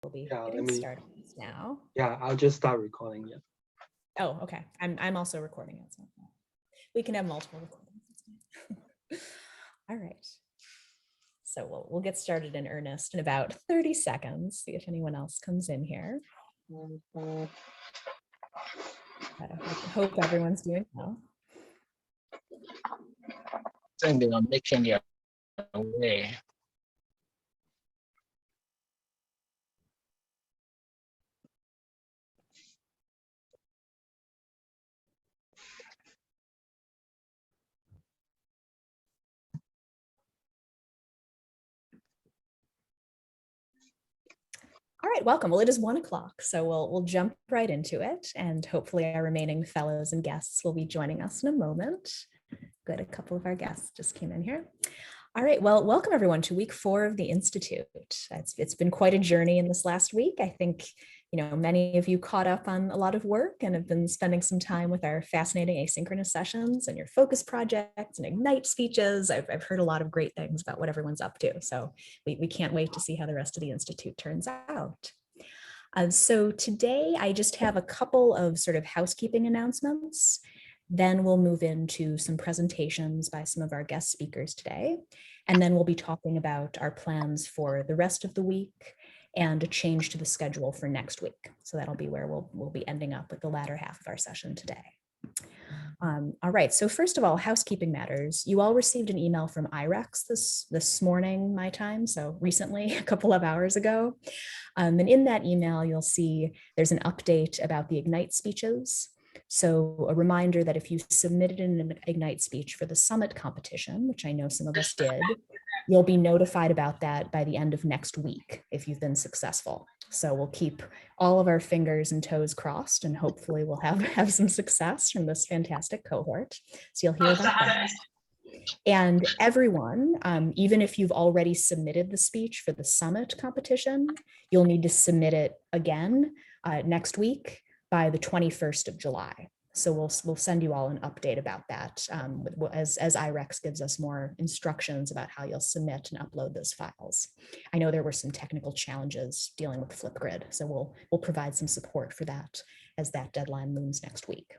We'll be getting started now. Yeah, I'll just start recording. Yeah. Oh, okay. I'm also recording it. So we can have multiple recordings. All right. So we'll get started in earnest in about 30 seconds. See if anyone else comes in here. I hope everyone's doing well. And they are making their way. All right, welcome. Well, it is 1 o'clock, so we'll jump right into it, and hopefully our remaining fellows and guests will be joining us in a moment. Good, a couple of our guests just came in here. All right, well, welcome everyone to week 4 of the Institute. It's been quite a journey in this last week. I think, many of you caught up on a lot of work and have been spending some time with our fascinating asynchronous sessions and your focus projects and Ignite speeches. I've heard a lot of great things about what everyone's up to. So we can't wait to see how the rest of the Institute turns out. So today I just have a couple of sort of housekeeping announcements. Then we'll move into some presentations by some of our guest speakers today. And then we'll be talking about our plans for the rest of the week and a change to the schedule for next week. So that'll be where we'll be ending up with the latter half of our session today. All right, so first of all, housekeeping matters. You all received an email from IREX this morning, my time, so recently, a couple of hours ago. And in that email, you'll see there's an update about the Ignite speeches. So a reminder that if you submitted an Ignite speech for the summit competition, which I know some of us did, you'll be notified about that by the end of next week if you've been successful. So we'll keep all of our fingers and toes crossed, and hopefully we'll have some success from this fantastic cohort. So you'll hear about that. And everyone, even if you've already submitted the speech for the summit competition, you'll need to submit it again next week by the 21st of July. So we'll send you all an update about that as IREX gives us more instructions about how you'll submit and upload those files. I know there were some technical challenges dealing with Flipgrid, so we'll provide some support for that as that deadline looms next week.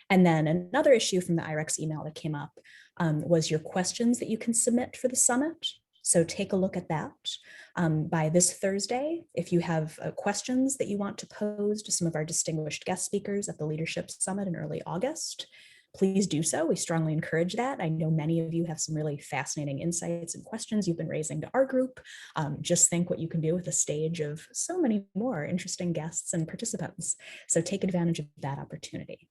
And then another issue from the IREX email that came up was your questions that you can submit for the summit. So take a look at that. By this Thursday, if you have questions that you want to pose to some of our distinguished guest speakers at the Leadership Summit in early August, please do so. We strongly encourage that. I know many of you have some really fascinating insights and questions you've been raising to our group. Just think what you can do with a stage of so many more interesting guests and participants. So take advantage of that opportunity.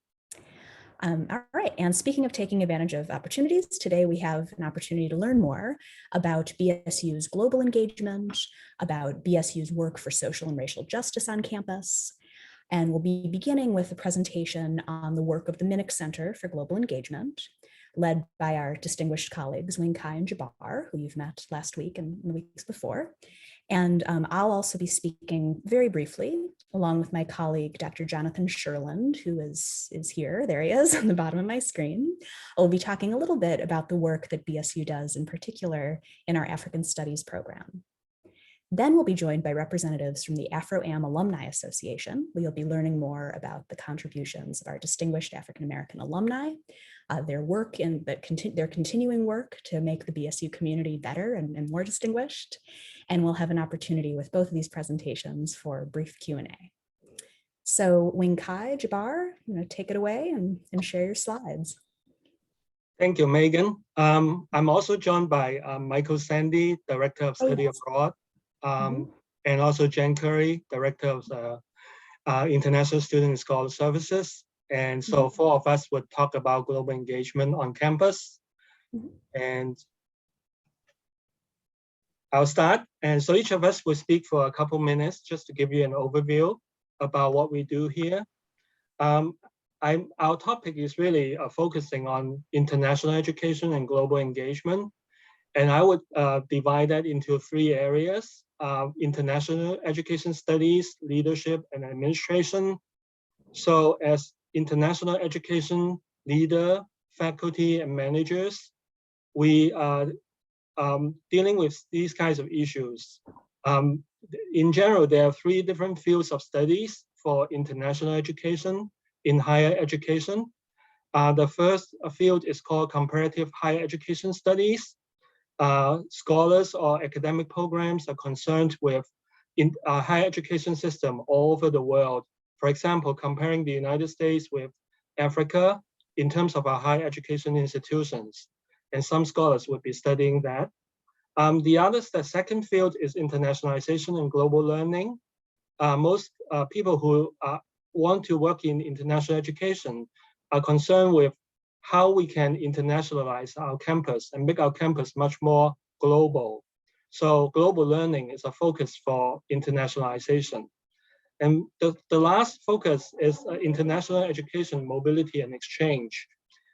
All right, and speaking of taking advantage of opportunities, today we have an opportunity to learn more about BSU's global engagement, about BSU's work for social and racial justice on campus, and we'll be beginning with a presentation on the work of the Minix Center for Global Engagement, led by our distinguished colleagues, Wing Kai and Jabbar, who you've met last week and the weeks before. And I'll also be speaking very briefly, along with my colleague, Dr. Jonathan Sherland, who is here. There he is on the bottom of my screen. I'll be talking a little bit about the work that BSU does, in particular in our African Studies program. Then we'll be joined by representatives from the Afro Alumni Association. We'll be learning more about the contributions of our distinguished African-American alumni, their work and their continuing work to make the BSU community better and more distinguished. And we'll have an opportunity with both of these presentations for a brief Q&A. So Wing Kai, Jabbar, take it away and share your slides. Thank you, Megan. I'm also joined by Michael Sandy, Director of Study Abroad, and also Jen Curry, Director of the International Student and Scholar Services. And so 4 of us would talk about global engagement on campus. And I'll start. And so each of us will speak for a couple minutes just to give you an overview about what we do here. Our topic is really focusing on international education and global engagement. And I would divide that into 3 areas: international education studies, leadership, and administration. So as international education leader, faculty, and managers, we are dealing with these kinds of issues. in general, there are 3 different fields of studies for international education in higher education. The first field is called Comparative Higher Education Studies. Scholars or academic programs are concerned with higher education system all over the world. For example, comparing the United States with Africa in terms of our higher education institutions. And some scholars would be studying that. The second field is internationalization and global learning. Most people who want to work in international education are concerned with how we can internationalize our campus and make our campus much more global. So global learning is a focus for internationalization. And the last focus is international education, mobility, and exchange.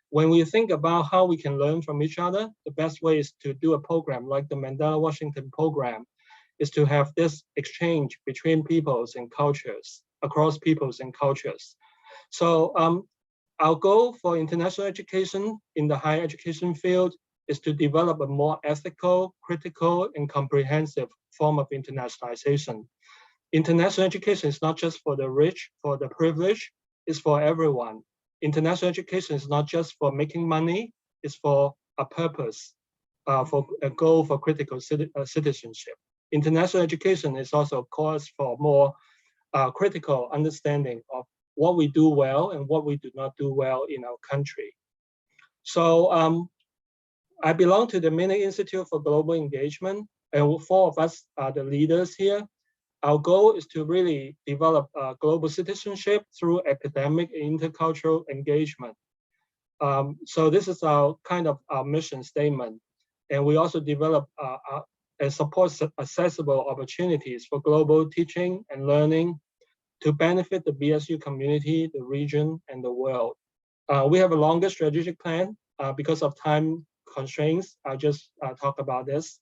When we think about how we can learn from each other, the best way is to do a program like the Mandela Washington program, is to have this exchange between peoples and cultures, across peoples and cultures. So our goal for international education in the higher education field is to develop a more ethical, critical, and comprehensive form of internationalization. International education is not just for the rich, for the privileged, it's for everyone. International education is not just for making money, it's for a purpose, for a goal for critical citizenship. International education is also a cause for more critical understanding of what we do well and what we do not do well in our country. So I belong to the Minix Institute for Global Engagement, and 4 of us are the leaders here. Our goal is to really develop global citizenship through academic and intercultural engagement. So this is our kind of our mission statement. And we also develop and support accessible opportunities for global teaching and learning to benefit the BSU community, the region, and the world. We have a longer strategic plan because of time constraints. I'll just talk about this.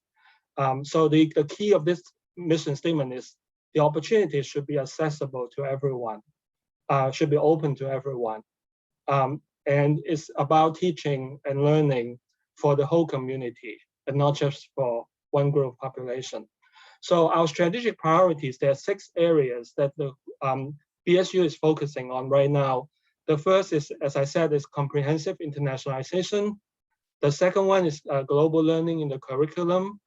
So the key of this mission statement is the opportunities should be accessible to everyone, should be open to everyone. And it's about teaching and learning for the whole community and not just for one group population. So our strategic priorities, there are 6 areas that the BSU is focusing on right now. The first is, as I said, is comprehensive internationalization. The second one is global learning in the curriculum.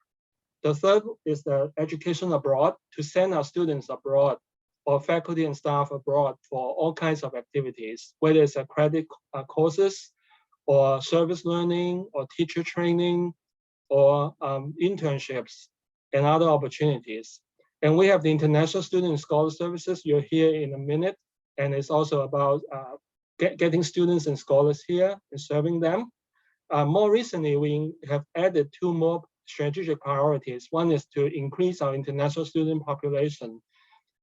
The third is the education abroad, to send our students abroad or faculty and staff abroad for all kinds of activities, whether it's accredited courses or service learning or teacher training or internships and other opportunities. And we have the International Student and Scholar Services. You'll hear in a minute. And it's also about getting students and scholars here and serving them. More recently, we have added 2 more strategic priorities. One is to increase our international student population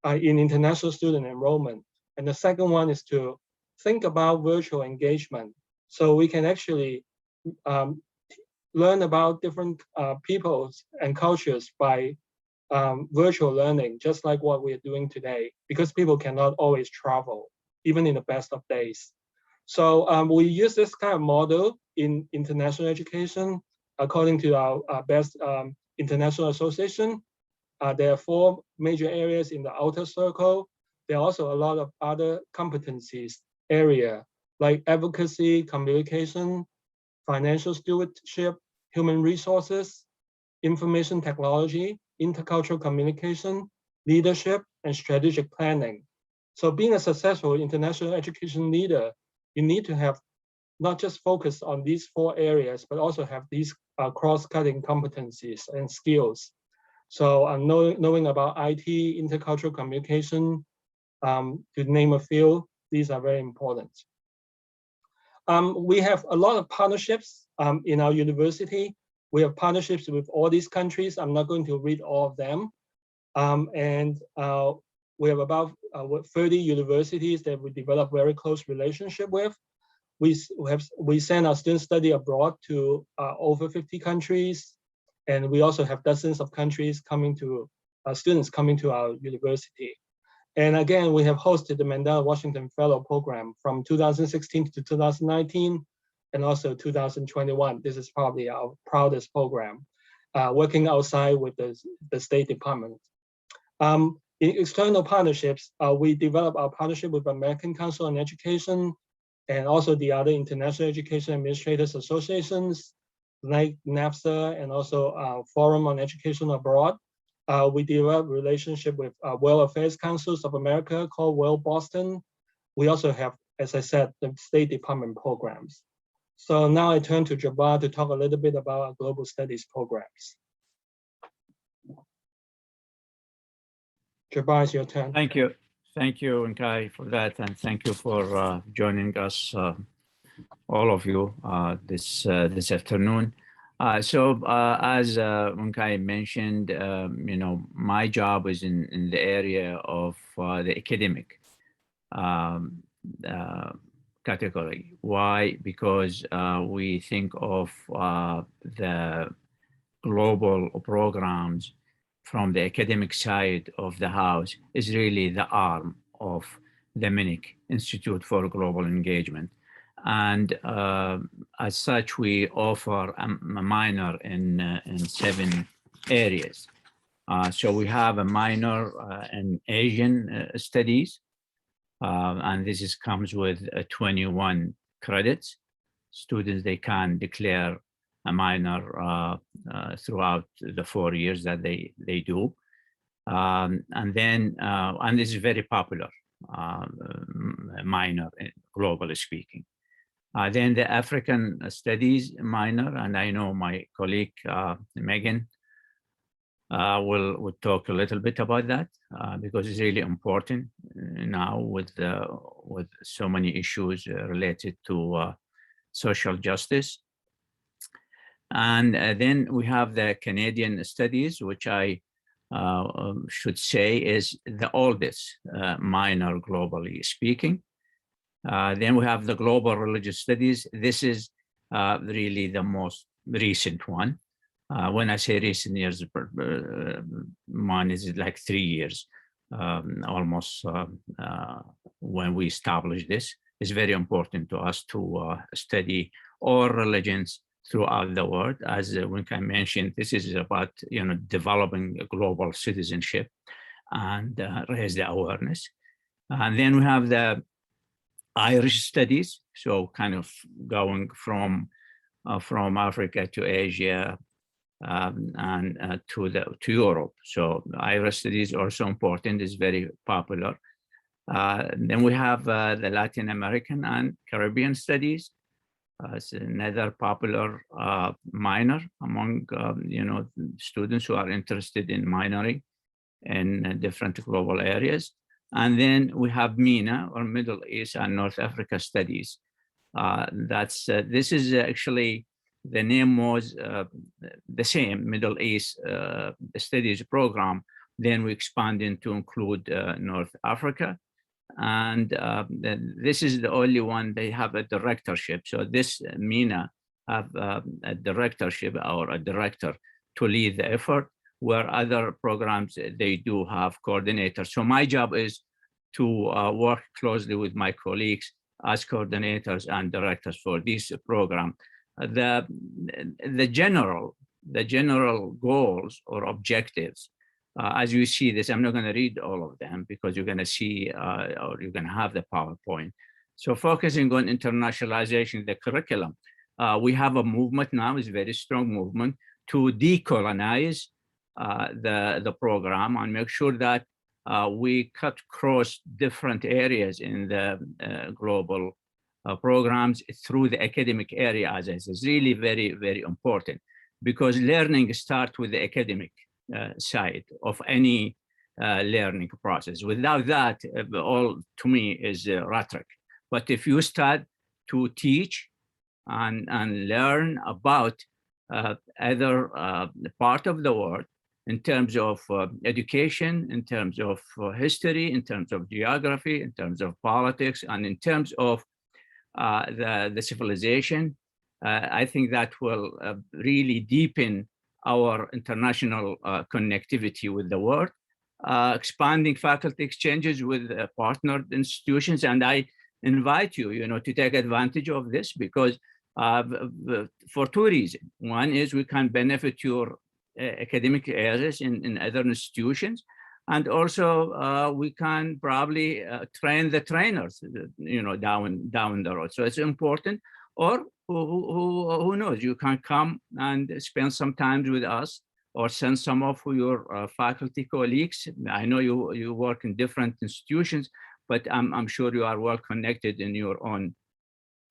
in international student enrollment. And the second one is to think about virtual engagement. So we can actually learn about different peoples and cultures by virtual learning, just like what we're doing today, because people cannot always travel, even in the best of days. So we use this kind of model in international education. According to our best international association, there are 4 major areas in the outer circle. There are also a lot of other competencies area, like advocacy, communication, financial stewardship, human resources, information technology, intercultural communication, leadership, and strategic planning. So being a successful international education leader, you need to have not just focus on these 4 areas, but also have these cross-cutting competencies and skills. So knowing about IT, intercultural communication, to name a few, these are very important. We have a lot of partnerships in our university. We have partnerships with all these countries. I'm not going to read all of them. We have about 30 universities that we develop very close relationship with. We send our students study abroad to over 50 countries, and we also have dozens of countries coming to students coming to our university. And again, we have hosted the Mandela Washington Fellow Program from 2016 to 2019, and also 2021. This is probably our proudest program, working outside with the State Department. In external partnerships, we develop our partnership with American Council on Education and also the other international education administrators associations like NAFSA and also Forum on Education Abroad. We develop relationship with World Affairs Councils of America called World Boston. We also have, as I said, the State Department programs. So now I turn to Jabbar to talk a little bit about our global studies programs. Jabbar, it's your turn. Thank you. Thank you, Unkai, for that. And thank you for joining us, all of you, this afternoon. As Unkai mentioned, my job is in the area of the academic category. Why? Because we think of the global programs from the academic side of the house is really the arm of the Minix Institute for Global Engagement. And as such, we offer a minor in 7 areas. So we have a minor in Asian studies, and this comes with 21 credits. Students, they can declare a minor throughout the 4 years that they do. And this is very popular, minor, globally speaking. Then the African Studies minor, and I know my colleague Megan will talk a little bit about that because it's really important now with so many issues related to social justice. And then we have the Canadian Studies, which I should say is the oldest minor globally speaking. Then we have the Global Religious Studies. This is really the most recent one. When I say recent years, mine is like 3 years, almost when we established this. It's very important to us to study all religions throughout the world. As Unkai mentioned, this is about developing a global citizenship and raise the awareness. And then we have the Irish Studies, so kind of going from Africa to Asia and to Europe. So Irish Studies also important, is very popular. Then we have the Latin American and Caribbean Studies. It's another popular minor among students who are interested in minoring in different global areas. And then we have MENA, or Middle East and North Africa Studies. This is actually, the name was the same, Middle East Studies program. Then we expanded to include North Africa. And this is the only one they have a directorship. So this MENA have a directorship or a director to lead the effort, where other programs, they do have coordinators. So my job is to work closely with my colleagues as coordinators and directors for this program. The general goals or objectives, as you see this, I'm not going to read all of them because you're going to see or you're going to have the PowerPoint. So focusing on internationalization of the curriculum, we have a movement now, is a very strong movement to decolonize the program and make sure that we cut across different areas in the global programs through the academic area. As I said, is really very, very important, because learning starts with the academic side of any learning process. Without that, all to me is rhetoric. But if you start to teach and learn about other part of the world, in terms of education, in terms of history, in terms of geography, in terms of politics, and in terms of the civilization, I think that will really deepen our international connectivity with the world, expanding faculty exchanges with partnered institutions. And I invite you, to take advantage of this, because for 2 reasons. One is we can benefit your academic areas in other institutions, And also we can probably train the trainers, down the road. So it's important. Or who knows, you can come and spend some time with us, or send some of your faculty colleagues. I know you work in different institutions, but I'm sure you are well connected in your own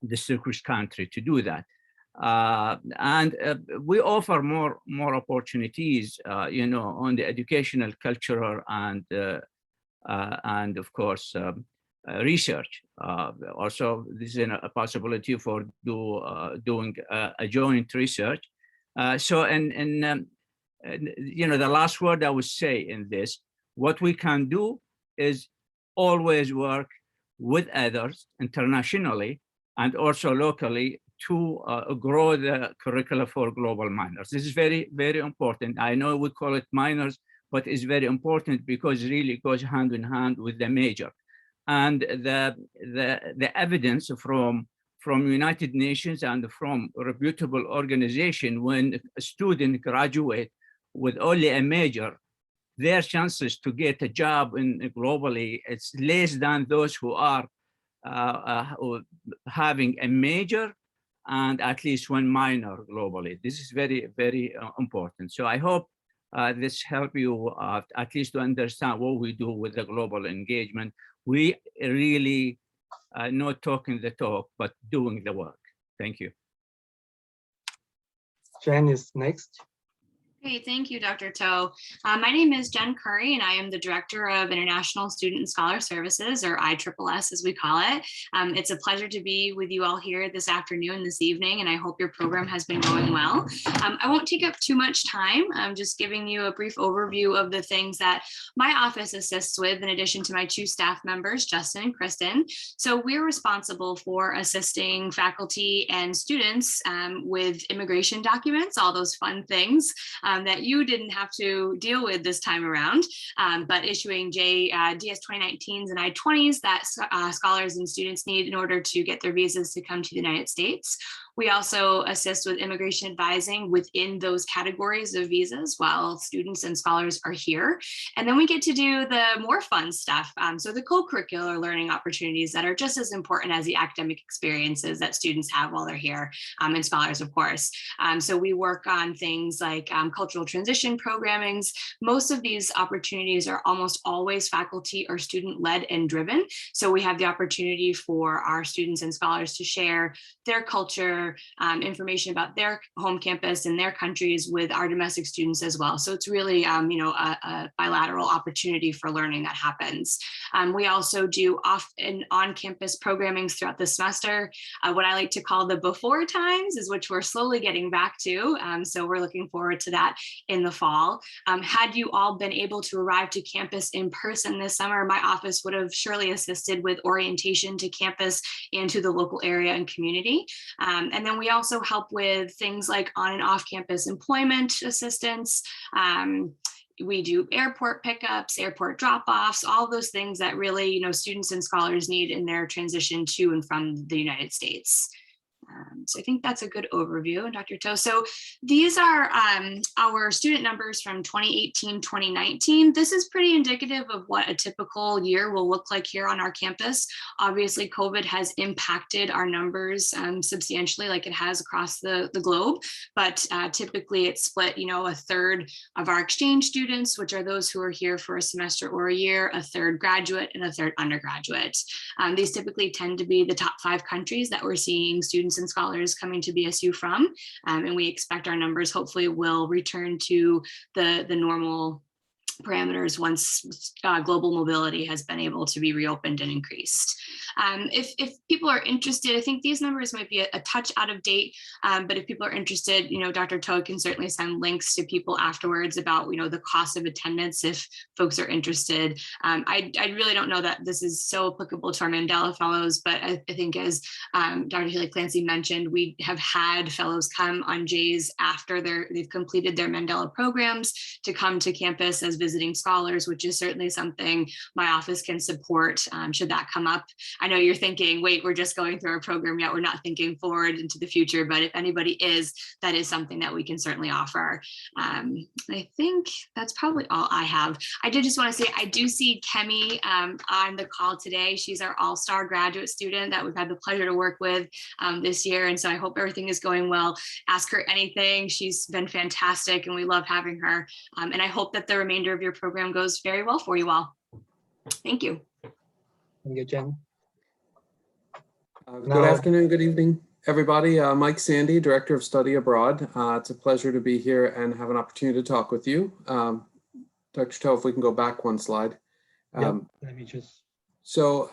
distinguished country to do that. And we offer more opportunities, on the educational, cultural, and of course research. Also, this is a possibility for doing a joint research. So, the last word I would say in this, what we can do is always work with others internationally and also locally to grow the curricula for global minors. This is very, very important. I know we call it minors, but it's very important because it really goes hand in hand with the major. And the evidence from United Nations and from reputable organization, when a student graduate with only a major, their chances to get a job globally, it's less than those who are having a major and at least one minor globally. This is very, very important. So I hope this help you at least to understand what we do with the global engagement. We really not talking the talk, but doing the work. Thank you. Jen is next. Great, thank you, Dr. Toe. My name is Jen Curry, and I am the Director of International Student and Scholar Services, or ISSS as we call it. It's a pleasure to be with you all here this afternoon, this evening, and I hope your program has been going well. I won't take up too much time. I'm just giving you a brief overview of the things that my office assists with, in addition to my two staff members, Justin and Kristen. So we're responsible for assisting faculty and students with immigration documents, all those fun things that you didn't have to deal with this time around, but issuing DS 2019s and I-20s that scholars and students need in order to get their visas to come to the United States. We also assist with immigration advising within those categories of visas while students and scholars are here. And then we get to do the more fun stuff. So the co-curricular learning opportunities that are just as important as the academic experiences that students have while they're here, and scholars, of course. So we work on things like cultural transition programmings. Most of these opportunities are almost always faculty or student-led and driven. So we have the opportunity for our students and scholars to share their culture, information about their home campus and their countries with our domestic students as well. So it's really, a bilateral opportunity for learning that happens. We also do off and on-campus programmings throughout the semester. What I like to call the before times is which we're slowly getting back to. So we're looking forward to that in the fall. Had you all been able to arrive to campus in person this summer, my office would have surely assisted with orientation to campus and to the local area and community. And then we also help with things like on and off campus employment assistance. We do airport pickups, airport drop-offs, all those things that really, students and scholars need in their transition to and from the United States. So I think that's a good overview, Dr. Toe. So these are our student numbers from 2018, 2019. This is pretty indicative of what a typical year will look like here on our campus. Obviously, COVID has impacted our numbers substantially, like it has across the globe, but typically it's split, a third of our exchange students, which are those who are here for a semester or a year, a third graduate, and a third undergraduate. These typically tend to be the top 5 countries that we're seeing students and scholars coming to BSU from, and we expect our numbers hopefully will return to the normal parameters once global mobility has been able to be reopened and increased. If people are interested, I think these numbers might be a touch out of date, but if people are interested, Dr. Toe can certainly send links to people afterwards about, the cost of attendance if folks are interested. I really don't know that this is so applicable to our Mandela Fellows, but I think as Dr. Healy Clancy mentioned, we have had fellows come on J's after they've completed their Mandela programs to come to campus as visiting scholars, which is certainly something my office can support should that come up. I know you're thinking, wait, we're just going through our program yet, we're not thinking forward into the future, but if anybody is, that is something that we can certainly offer. I think that's probably all I have. I did just want to say, I do see Kemi on the call today. She's our all-star graduate student that we've had the pleasure to work with this year. And so I hope everything is going well. Ask her anything. She's been fantastic and we love having her. And I hope that the remainder of your program goes very well for you all. Thank you. Thank you, Jen. Good afternoon, good evening, everybody. Mike Sandy, Director of Study Abroad. It's a pleasure to be here and have an opportunity to talk with you. Dr. Toe, if we can go back one slide. Let me just. So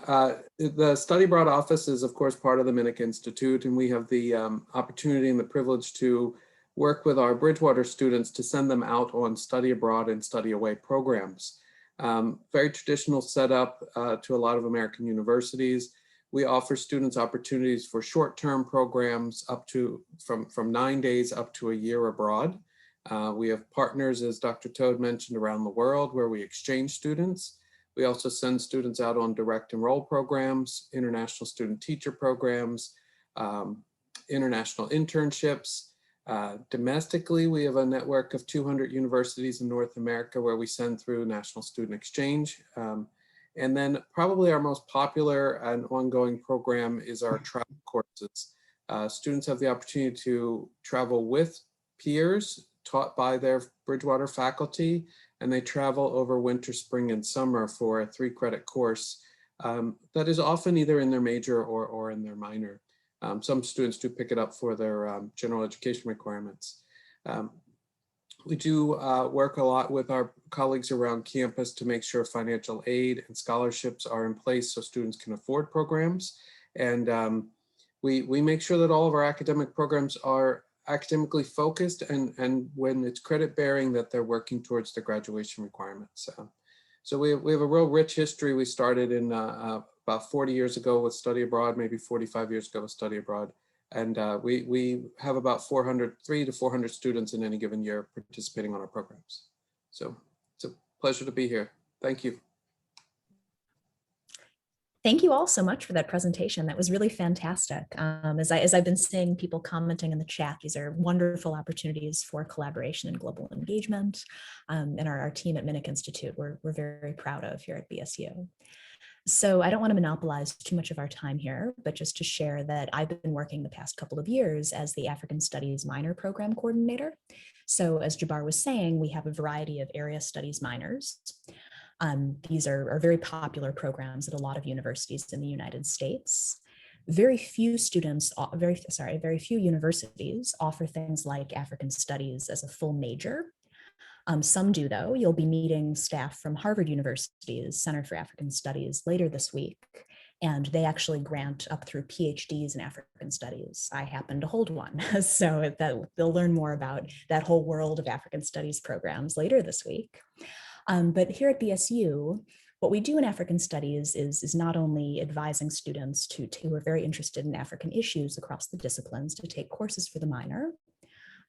the Study Abroad office is, of course, part of the Minix Institute, and we have the opportunity and the privilege to work with our Bridgewater students to send them out on study abroad and study away programs. Very traditional setup to a lot of American universities. We offer students opportunities for short-term programs up to from 9 days up to a year abroad. We have partners, as Dr. Toad mentioned, around the world where we exchange students. We also send students out on direct enroll programs, international student teacher programs, international internships. Domestically, we have a network of 200 universities in North America where we send through national student exchange. And then probably our most popular and ongoing program is our travel courses. Students have the opportunity to travel with peers taught by their Bridgewater faculty, and they travel over winter, spring, and summer for a 3-credit course that is often either in their major or in their minor. Some students do pick it up for their general education requirements. We do work a lot with our colleagues around campus to make sure financial aid and scholarships are in place so students can afford programs. And we make sure that all of our academic programs are academically focused and when it's credit bearing that they're working towards the graduation requirements. So we have a real rich history. We started in about 40 years ago with study abroad, maybe 45 years ago with study abroad. And we have about 300 to 400 students in any given year participating on our programs. So it's a pleasure to be here. Thank you. Thank you all so much for that presentation. That was really fantastic. As I've been seeing people commenting in the chat, these are wonderful opportunities for collaboration and global engagement. And our team at Minix Institute, we're very proud of here at BSU. So I don't want to monopolize too much of our time here, but just to share that I've been working the past couple of years as the African Studies Minor Program Coordinator. So as Jabbar was saying, we have a variety of area studies minors. These are very popular programs at a lot of universities in the United States. Very few universities offer things like African Studies as a full major. Some do, though. You'll be meeting staff from Harvard University's Center for African Studies later this week, and they actually grant up through PhDs in African Studies. I happen to hold one, so they'll learn more about that whole world of African Studies programs later this week. But here at BSU, what we do in African Studies is not only advising students who are very interested in African issues across the disciplines to take courses for the minor.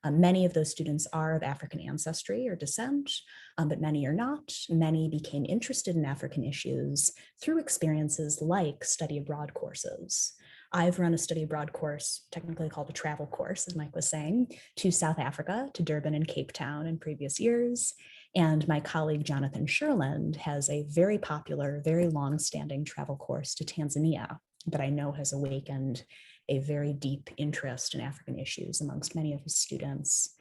Many of those students are of African ancestry or descent, but many are not. Many became interested in African issues through experiences like study abroad courses. I've run a study abroad course, technically called a travel course, as Mike was saying, to South Africa, to Durban and Cape Town in previous years. And my colleague, Jonathan Sherland, has a very popular, very long-standing travel course to Tanzania that I know has awakened a very deep interest in African issues amongst many of his students.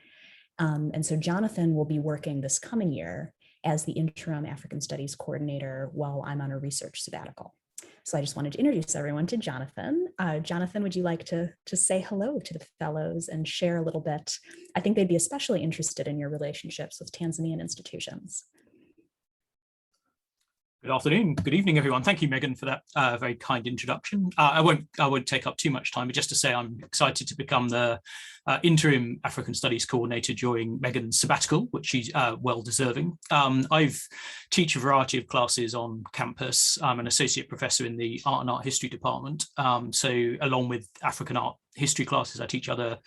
And so Jonathan will be working this coming year as the interim African Studies coordinator while I'm on a research sabbatical. So I just wanted to introduce everyone to Jonathan. Jonathan, would you like to say hello to the fellows and share a little bit? I think they'd be especially interested in your relationships with Tanzanian institutions. Good afternoon, good evening, everyone. Thank you, Megan, for that very kind introduction. I won't take up too much time, but just to say I'm excited to become the interim African Studies coordinator during Megan's sabbatical, which she's well deserving. I've teach a variety of classes on campus. I'm an associate professor in the Art and Art History department. So along with African art history classes. I teach other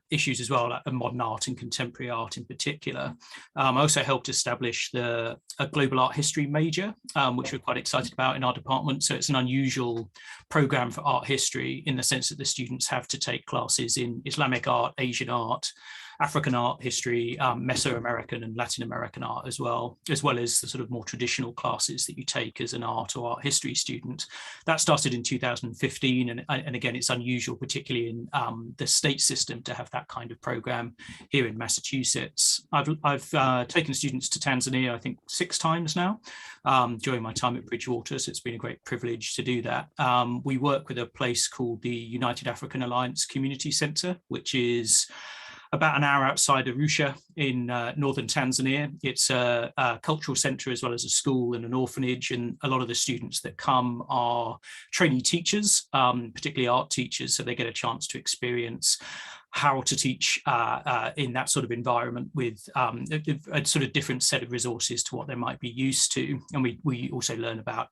issues as well, like modern art and contemporary art in particular. I also helped establish a global art history major, which we're quite excited about in our department. So it's an unusual program for art history in the sense that the students have to take classes in Islamic art, Asian art, African art history, Mesoamerican and Latin American art as well as the sort of more traditional classes that you take as an art or art history student. That started in 2015, and again, it's unusual, particularly in the state system, to have that kind of program here in Massachusetts. I've taken students to Tanzania, I think 6 times now, during my time at Bridgewater, so it's been a great privilege to do that. We work with a place called the United African Alliance Community Center, which is about an hour outside Arusha in northern Tanzania. It's a cultural center as well as a school and an orphanage, and a lot of the students that come are trainee teachers, particularly art teachers, so they get a chance to experience how to teach in that sort of environment with a sort of different set of resources to what they might be used to. And we also learn about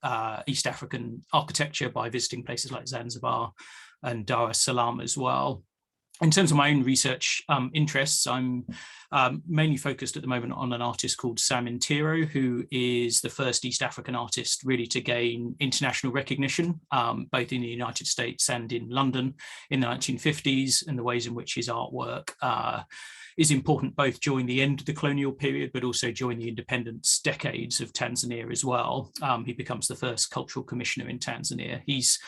East African architecture by visiting places like Zanzibar and Dar es Salaam as well. In terms of my own research interests, I'm mainly focused at the moment on an artist called Sam Intiro, who is the first East African artist really to gain international recognition, both in the United States and in London in the 1950s, and the ways in which his artwork is important both during the end of the colonial period, but also during the independence decades of Tanzania as well. He becomes the first cultural commissioner in Tanzania. He's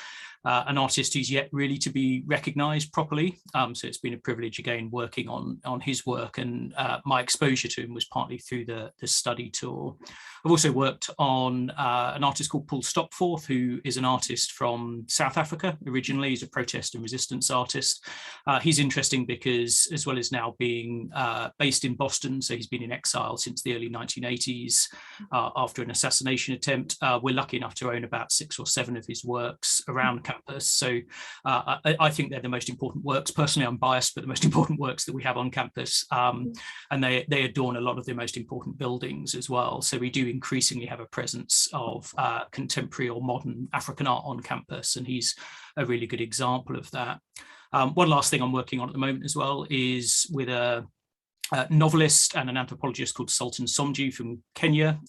an artist who's yet really to be recognized properly. So it's been a privilege again working on his work, and my exposure to him was partly through the study tour. I've also worked on an artist called Paul Stopforth, who is an artist from South Africa originally. He's a protest and resistance artist. He's interesting because, as well as now being based in Boston, so he's been in exile since the early 1980s after an assassination attempt. We're lucky enough to own about 6 or 7 of his works around campus. So I think they're the most important works. Personally, I'm biased, but the most important works that we have on campus. And they adorn a lot of the most important buildings as well. So we do increasingly have a presence of contemporary or modern African art on campus, and he's a really good example of that. One last thing I'm working on at the moment as well is with a novelist and an anthropologist called Sultan Somji from Kenya,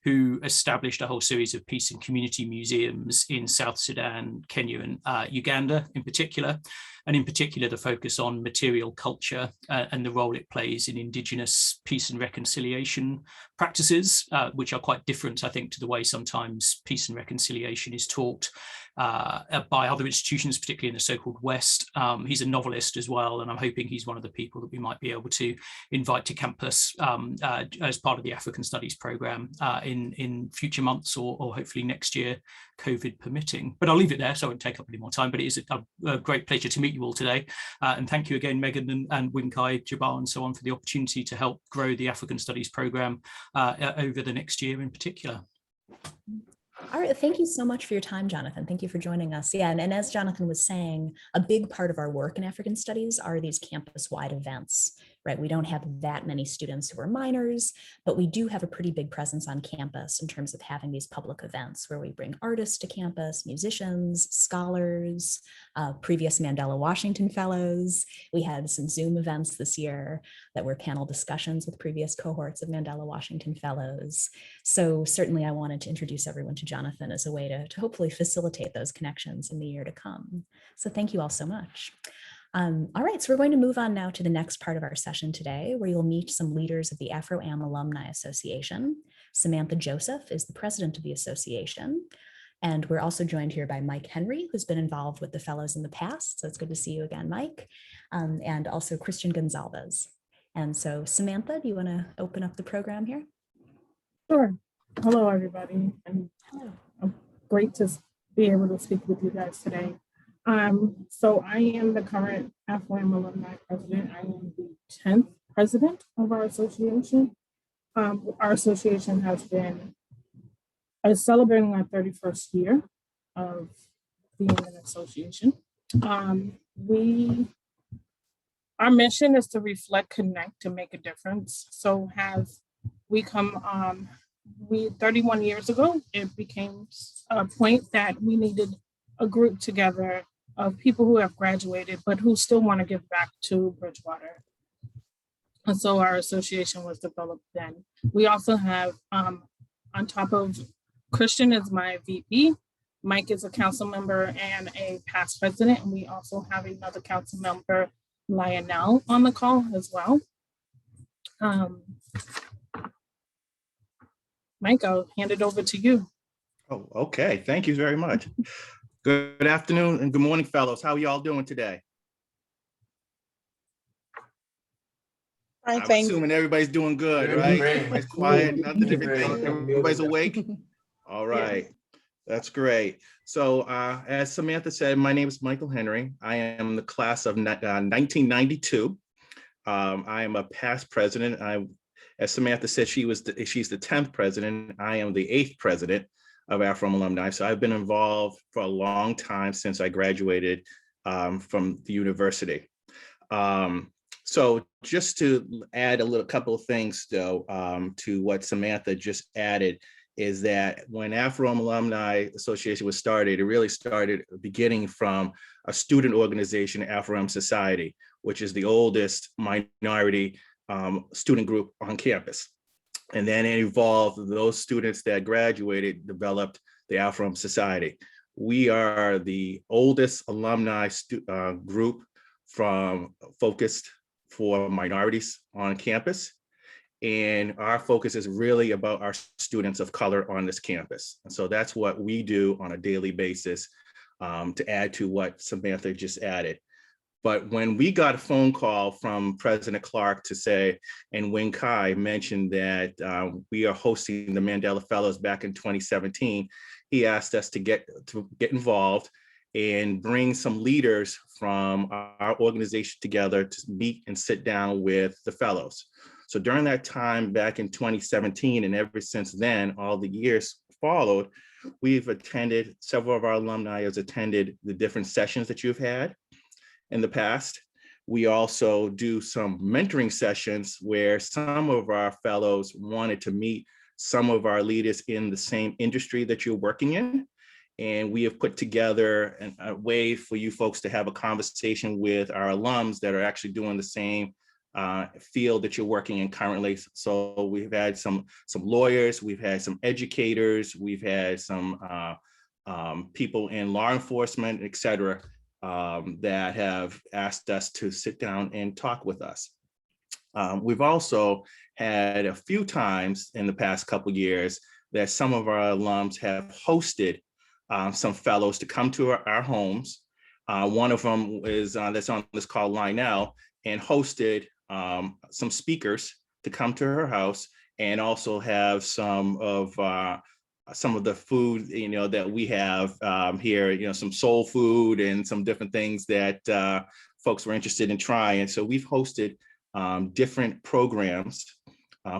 who established a whole series of peace and community museums in South Sudan, Kenya, and Uganda in particular. And in particular, the focus on material culture and the role it plays in indigenous peace and reconciliation practices, which are quite different, I think, to the way sometimes peace and reconciliation is taught by other institutions, particularly in the so-called West. He's a novelist as well, and I'm hoping he's one of the people that we might be able to invite to campus as part of the African Studies program in future months or hopefully next year, COVID permitting. But I'll leave it there so I won't take up any more time, but it is a great pleasure to meet you all today. And thank you again, Megan and Winkai, Jabbar and so on for the opportunity to help grow the African Studies program over the next year in particular. All right, thank you so much for your time, Jonathan. Thank you for joining us. Yeah, and as Jonathan was saying, a big part of our work in African Studies are these campus-wide events, right? We don't have that many students who are minors, but we do have a pretty big presence on campus in terms of having these public events where we bring artists to campus, musicians, scholars, previous Mandela Washington Fellows. We had some Zoom events this year that were panel discussions with previous cohorts of Mandela Washington Fellows. So certainly I wanted to introduce everyone to Jonathan as a way to hopefully facilitate those connections in the year to come. So thank you all so much. All right, so we're going to move on now to the next part of our session today, where you'll meet some leaders of the Afro Alumni Association. Samantha Joseph is the president of the association. And we're also joined here by Mike Henry, who's been involved with the fellows in the past. So it's good to see you again, Mike. And also Christian Gonzalez. And so Samantha, do you want to open up the program here? Sure. Hello, everybody. And great to be able to speak with you guys today. So I am the current Fym Alumni President. I am the 10th president of our association. Our association has been celebrating our 31st year of being an association. Our mission is to reflect, connect, and make a difference. So we 31 years ago, it became a point that we needed a group together of people who have graduated, but who still want to give back to Bridgewater. And so our association was developed then. We also have, on top of Christian is my VP, Mike is a council member and a past president. And we also have another council member, Lionel, on the call as well. Mike, I'll hand it over to you. Oh, okay. Thank you very much. Good afternoon and good morning, fellows. How are y'all doing today? I'm assuming everybody's doing good, right? Everybody's quiet, nothing, everything. Everybody's awake. All right. That's great. So as Samantha said, my name is Michael Henry. I am the class of 1992. I am a past president. As Samantha said, she's the 10th president. I am the 8th president of Afro Alumni. So I've been involved for a long time since I graduated from the university. So just to add a couple of things though, to what Samantha just added, is that when Afro Alumni Association was started, it really started beginning from a student organization, Afro Society, which is the oldest minority student group on campus. And then it evolved, those students that graduated developed the Afro Society. We are the oldest alumni group focused for minorities on campus. And our focus is really about our students of color on this campus. And so that's what we do on a daily basis, to add to what Samantha just added. But when we got a phone call from President Clark to say, and Wing Kai mentioned that we are hosting the Mandela Fellows back in 2017, he asked us to get involved and bring some leaders from our organization together to meet and sit down with the fellows. So during that time back in 2017, and ever since then, all the years followed, several of our alumni has attended the different sessions that you've had in the past. We also do some mentoring sessions where some of our fellows wanted to meet some of our leaders in the same industry that you're working in. And we have put together a way for you folks to have a conversation with our alums that are actually doing the same field that you're working in currently. So we've had some lawyers, we've had some educators, we've had some people in law enforcement, et cetera, that have asked us to sit down and talk with us. We've also had a few times in the past couple of years that some of our alums have hosted some fellows to come to our homes. One of them is that's on this call Lionel, and hosted some speakers to come to her house and also have some of the food, that we have here, some soul food and some different things that folks were interested in trying. So we've hosted different programs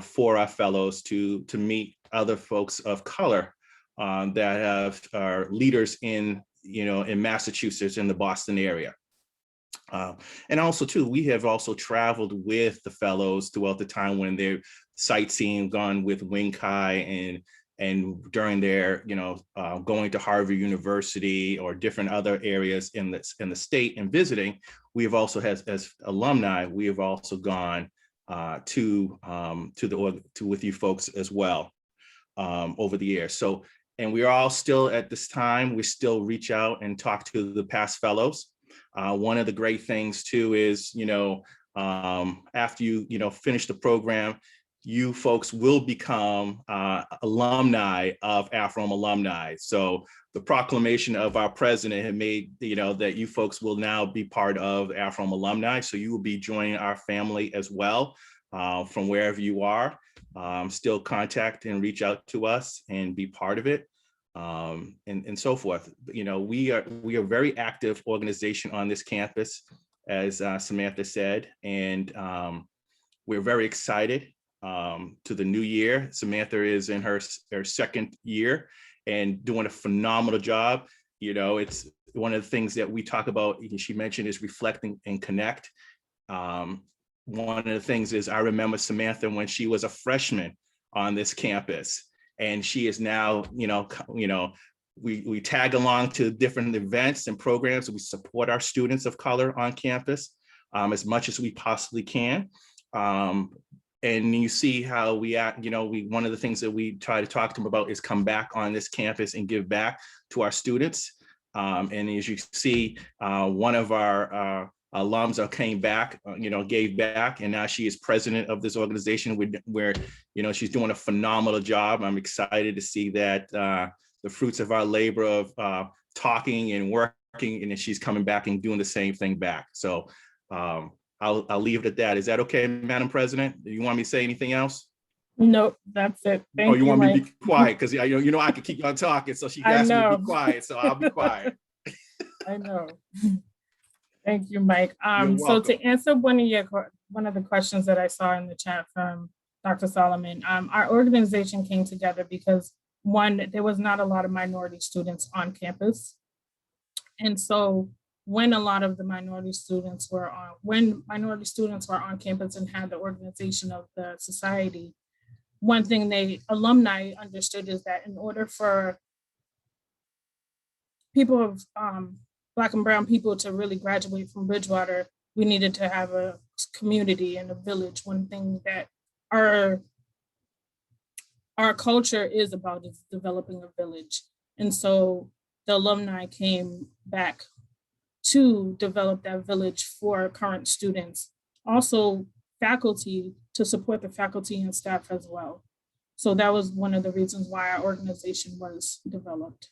for our fellows to meet other folks of color that are leaders in Massachusetts, in the Boston area. And also too, we have also traveled with the fellows throughout the time when they're sightseeing, gone with Wing Kai and during their, going to Harvard University or different other areas in the state and visiting. We have also had, as alumni, we have also gone with you folks as well over the years. So, and we are all still at this time, we still reach out and talk to the past fellows. One of the great things too is, after you finish the program, you folks will become alumni of Afro Alumni. So the proclamation of our president had made, that you folks will now be part of Afro Alumni. So you will be joining our family as well from wherever you are. Still contact and reach out to us and be part of it. And so forth. We are a very active organization on this campus, as Samantha said, and we're very excited to the new year. Samantha is in her second year and doing a phenomenal job. It's one of the things that we talk about, she mentioned, is reflecting and connect. One of the things is, I remember Samantha when she was a freshman on this campus, and she is now, we tag along to different events and programs. We support our students of color on campus as much as we possibly can. And you see how we act, one of the things that we try to talk to them about is come back on this campus and give back to our students. And as you see, one of our alums came back, gave back, and now she is president of this organization where she's doing a phenomenal job. I'm excited to see that the fruits of our labor of talking and working, and she's coming back and doing the same thing back. So I'll leave it at that. Is that okay, Madam President? Do you want me to say anything else? Nope, that's it. Thank you want me to be Mike. quiet? Because I could keep on talking, so she asked me to be quiet, so I'll be quiet. I know. Thank you, Mike. You're So welcome. to answer one of the questions that I saw in the chat from Dr. Solomon, our organization came together because one, there was not a lot of minority students on campus. And so when a lot of the minority students were on campus and had the organization of the society, one thing alumni understood is that in order for people of Black and brown people to really graduate from Bridgewater, we needed to have a community and a village. One thing that our culture is about is developing a village. And so the alumni came back to develop that village for current students. Also faculty, to support the faculty and staff as well. So that was one of the reasons why our organization was developed,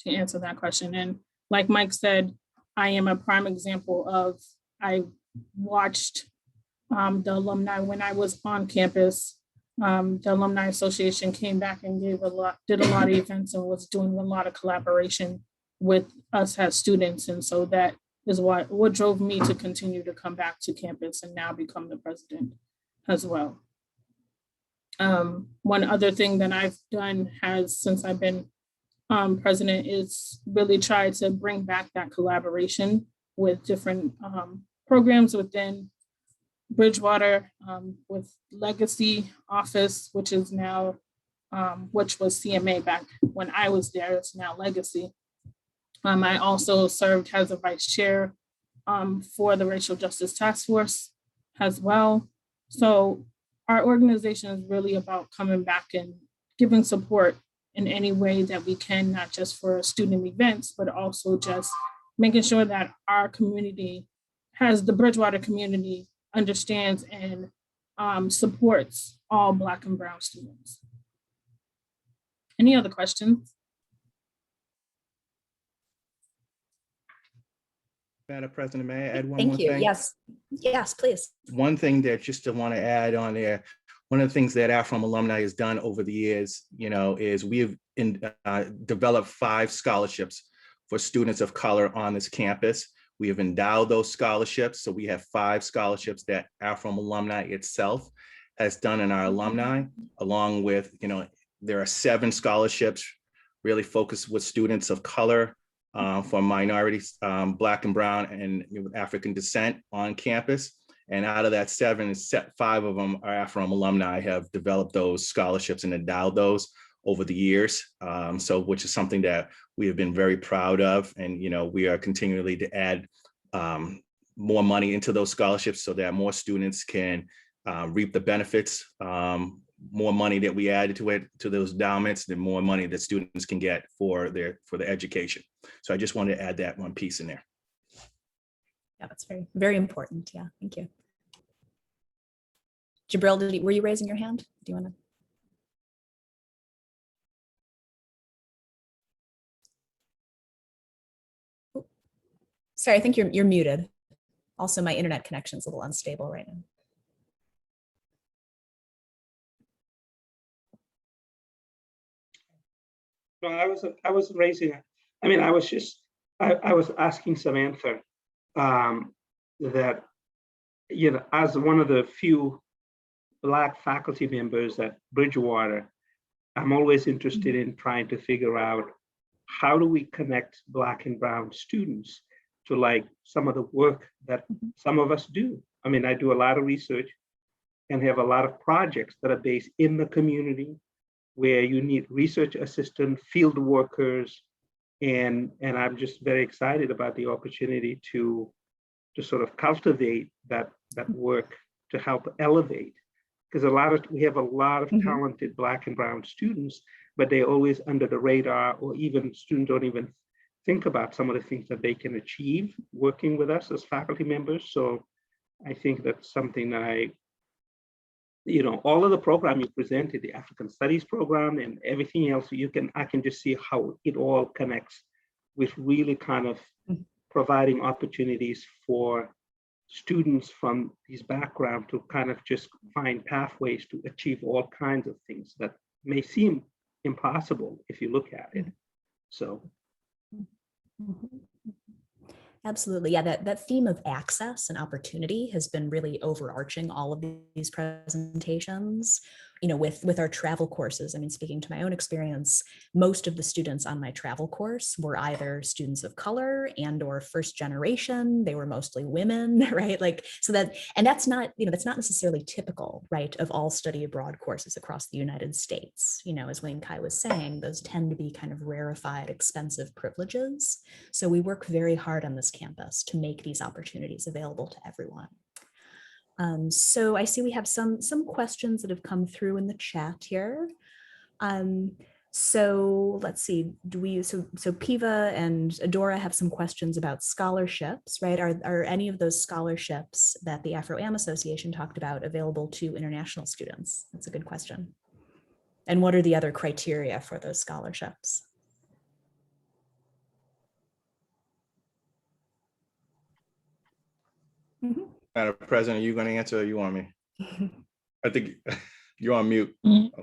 to answer that question. And like Mike said, I am a prime example of, I watched the alumni when I was on campus. The Alumni Association came back and did a lot of events and was doing a lot of collaboration with us as students. And so that is what drove me to continue to come back to campus and now become the president as well. One other thing that I've done since I've been president is really try to bring back that collaboration with different programs within Bridgewater, with Legacy Office, which is now, which was CMA back when I was there, it's now Legacy. I also served as a vice chair for the Racial Justice Task Force as well. So our organization is really about coming back and giving support in any way that we can, not just for student events, but also just making sure that our community the Bridgewater community understands and supports all Black and brown students. Any other questions? Madam President, may I add one Thank more you. thing? Yes, please. One thing that just to want to add on there, one of the things that Afro Alumni has done over the years, is we have developed 5 scholarships for students of color on this campus. We have endowed those scholarships. So we have 5 scholarships that Afro Alumni itself has done in our alumni, along with, there are 7 scholarships really focused with students of color for minorities, Black and brown and African descent on campus. And out of that 7, 5 of them are Afro alumni have developed those scholarships and endowed those over the years. Which is something that we have been very proud of. And, we are continually to add more money into those scholarships so that more students can reap the benefits. More money that we added to those endowments, the more money that students can get for their education. So I just wanted to add that one piece in there. Yeah, that's very, very important. Yeah, thank you. Jabril, were you raising your hand? Do you want to? Sorry, I think you're muted. Also, my internet connection is a little unstable right now. No, I was raising it. I mean, I was asking Samantha that, as one of the few Black faculty members at Bridgewater, I'm always interested in trying to figure out how do we connect Black and brown students to like some of the work that some of us do. I mean, I do a lot of research and have a lot of projects that are based in the community where you need research assistant, field workers, and I'm just very excited about the opportunity to sort of cultivate that work to help elevate, because we have a lot of talented Black and brown students, but they're always under the radar, or even students don't even think about some of the things that they can achieve working with us as faculty members. So I think that's something that all of the program you presented, the African Studies program and everything else, I can just see how it all connects with really kind of providing opportunities for students from these backgrounds to kind of just find pathways to achieve all kinds of things that may seem impossible if you look at it. So. Absolutely. Yeah, that theme of access and opportunity has been really overarching all of these presentations. With our travel courses, I mean, speaking to my own experience, most of the students on my travel course were either students of color and or first generation. They were mostly women, right? That's not necessarily typical, right, of all study abroad courses across the United States. As Wayne Kai was saying, those tend to be kind of rarefied, expensive privileges. So we work very hard on this campus to make these opportunities available to everyone. So I see we have some questions that have come through in the chat here. So let's see, so Piva and Adora have some questions about scholarships, right? Are any of those scholarships that the Afro-Am Association talked about available to international students? That's a good question. And what are the other criteria for those scholarships? Madam President, are you going to answer or you want me? I think you're on mute.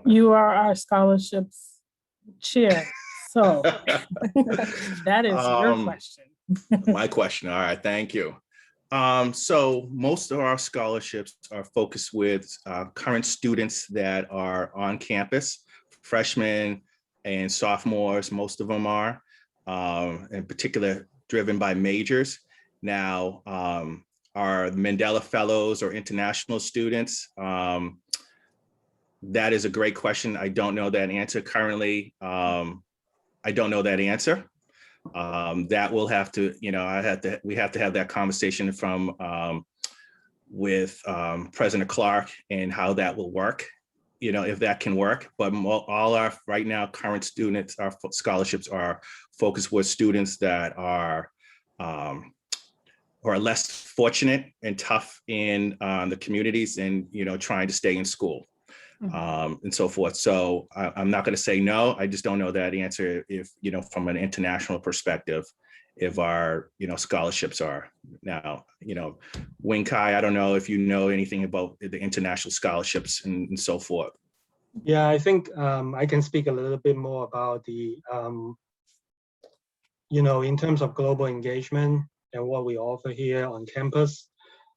You are our scholarships chair, so that is your question. My question. All right, thank you. So most of our scholarships are focused with current students that are on campus, freshmen and sophomores, most of them are, in particular driven by majors. Now, our Mandela Fellows or international students, that is a great question. I don't know that answer currently. I don't know that answer. That will have to, we have to have that conversation with President Clark and how that will work, if that can work. But all our right now current students, our scholarships are focused with students that are less fortunate and tough in the communities and, trying to stay in school. And so forth. So I'm not going to say no. I just don't know that answer if, from an international perspective, if our, scholarships are now, Wing Kai, I don't know if you know anything about the international scholarships and so forth. Yeah, I think I can speak a little bit more about the, in terms of global engagement and what we offer here on campus.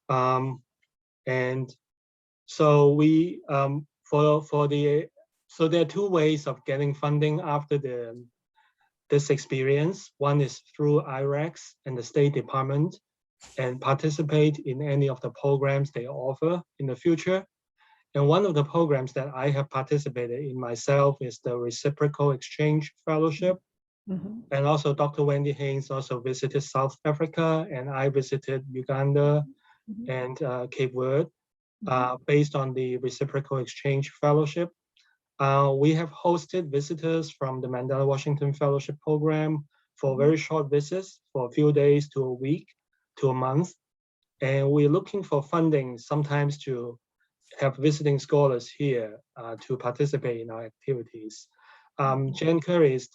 And so we, so there are two ways of getting funding after this experience. One is through IREX and the State Department, and participate in any of the programs they offer in the future. And one of the programs that I have participated in myself is the Reciprocal Exchange Fellowship. And also Dr. Wendy Haynes also visited South Africa, and I visited Uganda and Cape Verde. Based on the Reciprocal Exchange Fellowship. We have hosted visitors from the Mandela Washington Fellowship Program for very short visits, for a few days to a week to a month. And we're looking for funding sometimes to have visiting scholars here to participate in our activities. Jen Curry is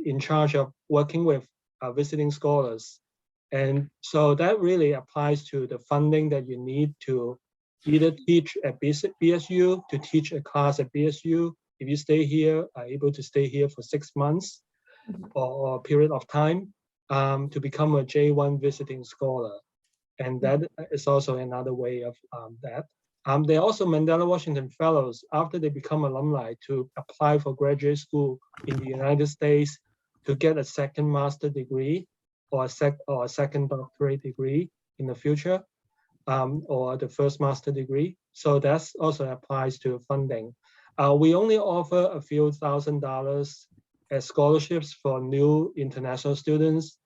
in charge of working with visiting scholars. And so that really applies to the funding that you need to either teach at BSU, to teach a class at BSU. If you stay here, are able to stay here for 6 months or a period of time to become a J1 visiting scholar. And that is also another way of that. There are also Mandela Washington Fellows after they become alumni to apply for graduate school in the United States to get a second master degree or a second doctorate degree in the future, or the first master degree. So that also applies to funding. We only offer a few $1,000 as scholarships for new international students.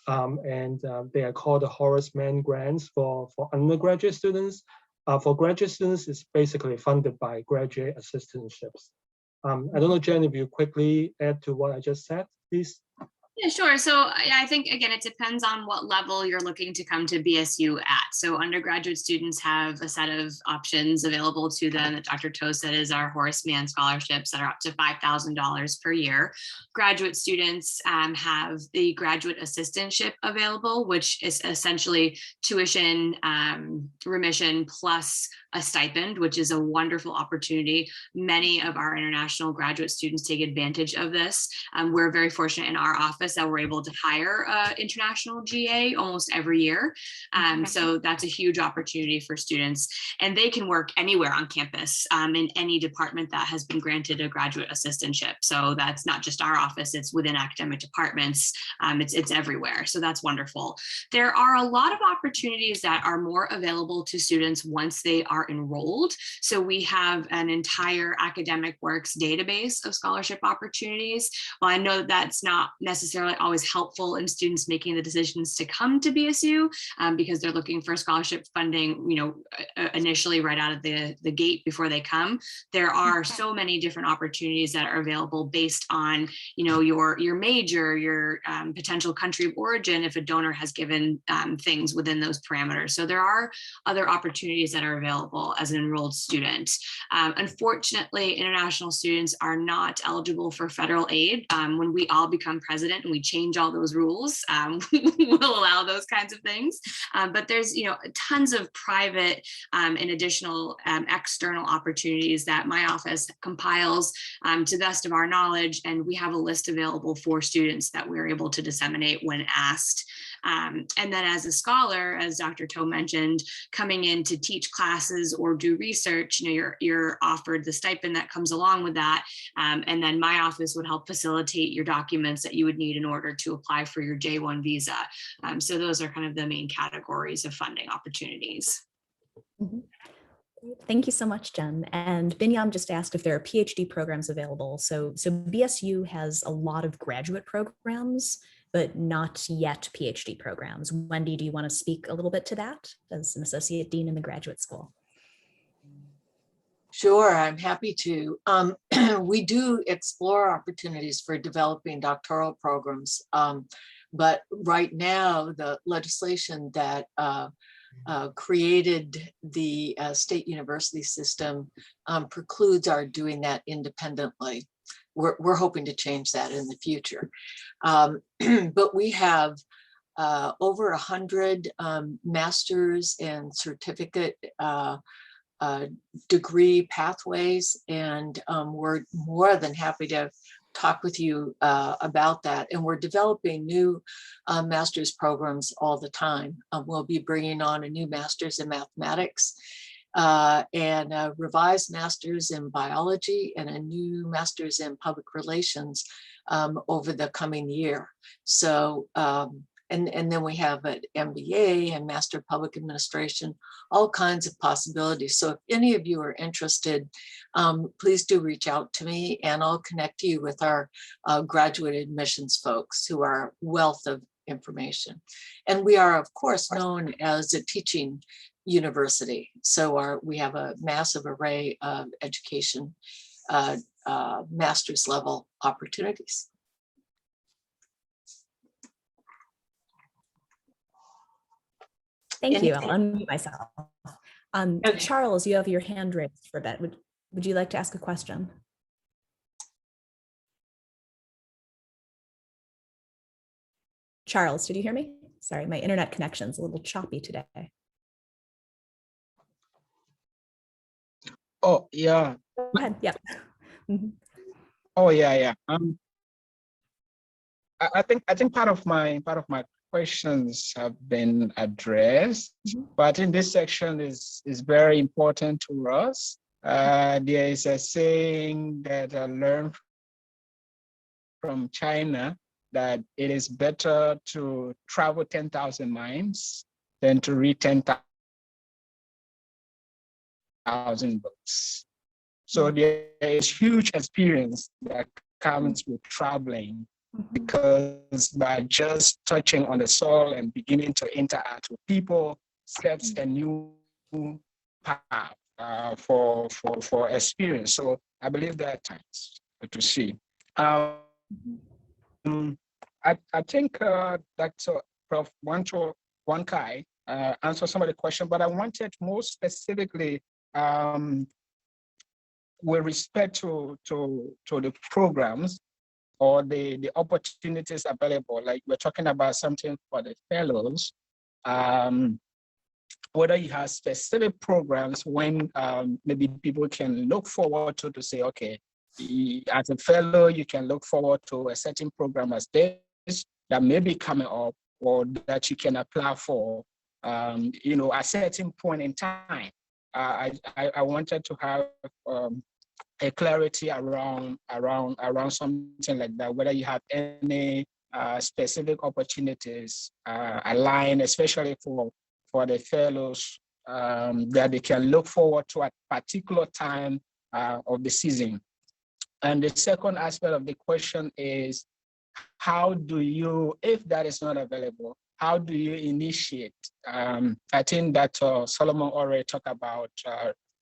They are called the Horace Mann grants for undergraduate students. For graduate students, it's basically funded by graduate assistantships. I don't know, Jen, if you quickly add to what I just said, please. Yeah, sure. So I think, again, it depends on what level you're looking to come to BSU at. So undergraduate students have a set of options available to them that Dr. Toe said is our Horace Mann scholarships that are up to $5,000 per year. Graduate students have the graduate assistantship available, which is essentially tuition remission plus a stipend, which is a wonderful opportunity. Many of our international graduate students take advantage of this. We're very fortunate in our office that we're able to hire international GA almost every year. So that's a huge opportunity for students, and they can work anywhere on campus in any department that has been granted a graduate assistantship. So that's not just our office, it's within academic departments. It's everywhere. So that's wonderful. There are a lot of opportunities that are more available to students once they are enrolled. So we have an entire academic works database of scholarship opportunities. Well, I know that that's not necessarily always helpful in students making the decisions to come to BSU because they're looking for scholarship funding, initially right out of the gate before they come. There are so many different opportunities that are available based on, your major, your potential country of origin, if a donor has given things within those parameters. So there are other opportunities that are available as an enrolled student. Unfortunately, international students are not eligible for federal aid. When we all become president and we change all those rules, we'll allow those kinds of things. But there's tons of private and additional external opportunities that my office compiles to the best of our knowledge, and we have a list available for students that we're able to disseminate when asked. And then as a scholar, as Dr. Toe mentioned, coming in to teach classes or do research, you're offered the stipend that comes along with that. And then my office would help facilitate your documents that you would need in order to apply for your J1 visa. So those are kind of the main categories of funding opportunities. Mm-hmm. Thank you so much, Jen. And Binyam just asked if there are PhD programs available. So BSU has a lot of graduate programs, but not yet PhD programs. Wendy, do you want to speak a little bit to that as an associate dean in the graduate school? Sure, I'm happy to. We do explore opportunities for developing doctoral programs, but right now the legislation that created the state university system precludes our doing that independently. We're hoping to change that in the future. But we have over 100 master's and certificate degree pathways, and we're more than happy to talk with you about that. And we're developing new master's programs all the time. We'll be bringing on a new master's in mathematics and a revised master's in biology and a new master's in public relations over the coming year. So, and then we have an MBA and Master of Public Administration, all kinds of possibilities. So if any of you are interested, please do reach out to me and I'll connect you with our graduate admissions folks who are a wealth of information. And we are, of course, known as a teaching university. So we have a massive array of education, master's level opportunities. Thank you. I'll unmute myself. Okay. Charles, you have your hand raised for a bit. Would you like to ask a question? Charles, did you hear me? Sorry, my internet connection's a little choppy today. Oh, yeah. Go ahead. Yep. Mm-hmm. Oh, yeah. I think part of my questions have been addressed, but I think this section is very important to us. There is a saying that I learned from China that it is better to travel 10,000 miles than to read 10,000 books. So there is huge experience that comes with traveling, because by just touching on the soil and beginning to interact with people sets a new path for experience. So I believe that times to see. I think Dr. Prof. Wankai answered some of the question, but I wanted more specifically with respect to the programs or the opportunities available. Like we're talking about something for the fellows, whether you have specific programs when maybe people can look forward to say, okay, as a fellow, you can look forward to a certain program as this that may be coming up, or that you can apply for, at a certain point in time. I wanted to have a clarity around something like that, whether you have any specific opportunities aligned, especially for the fellows, that they can look forward to at a particular time of the season. And the second aspect of the question is, how do you, if that is not available, how do you initiate? I think that Solomon already talked about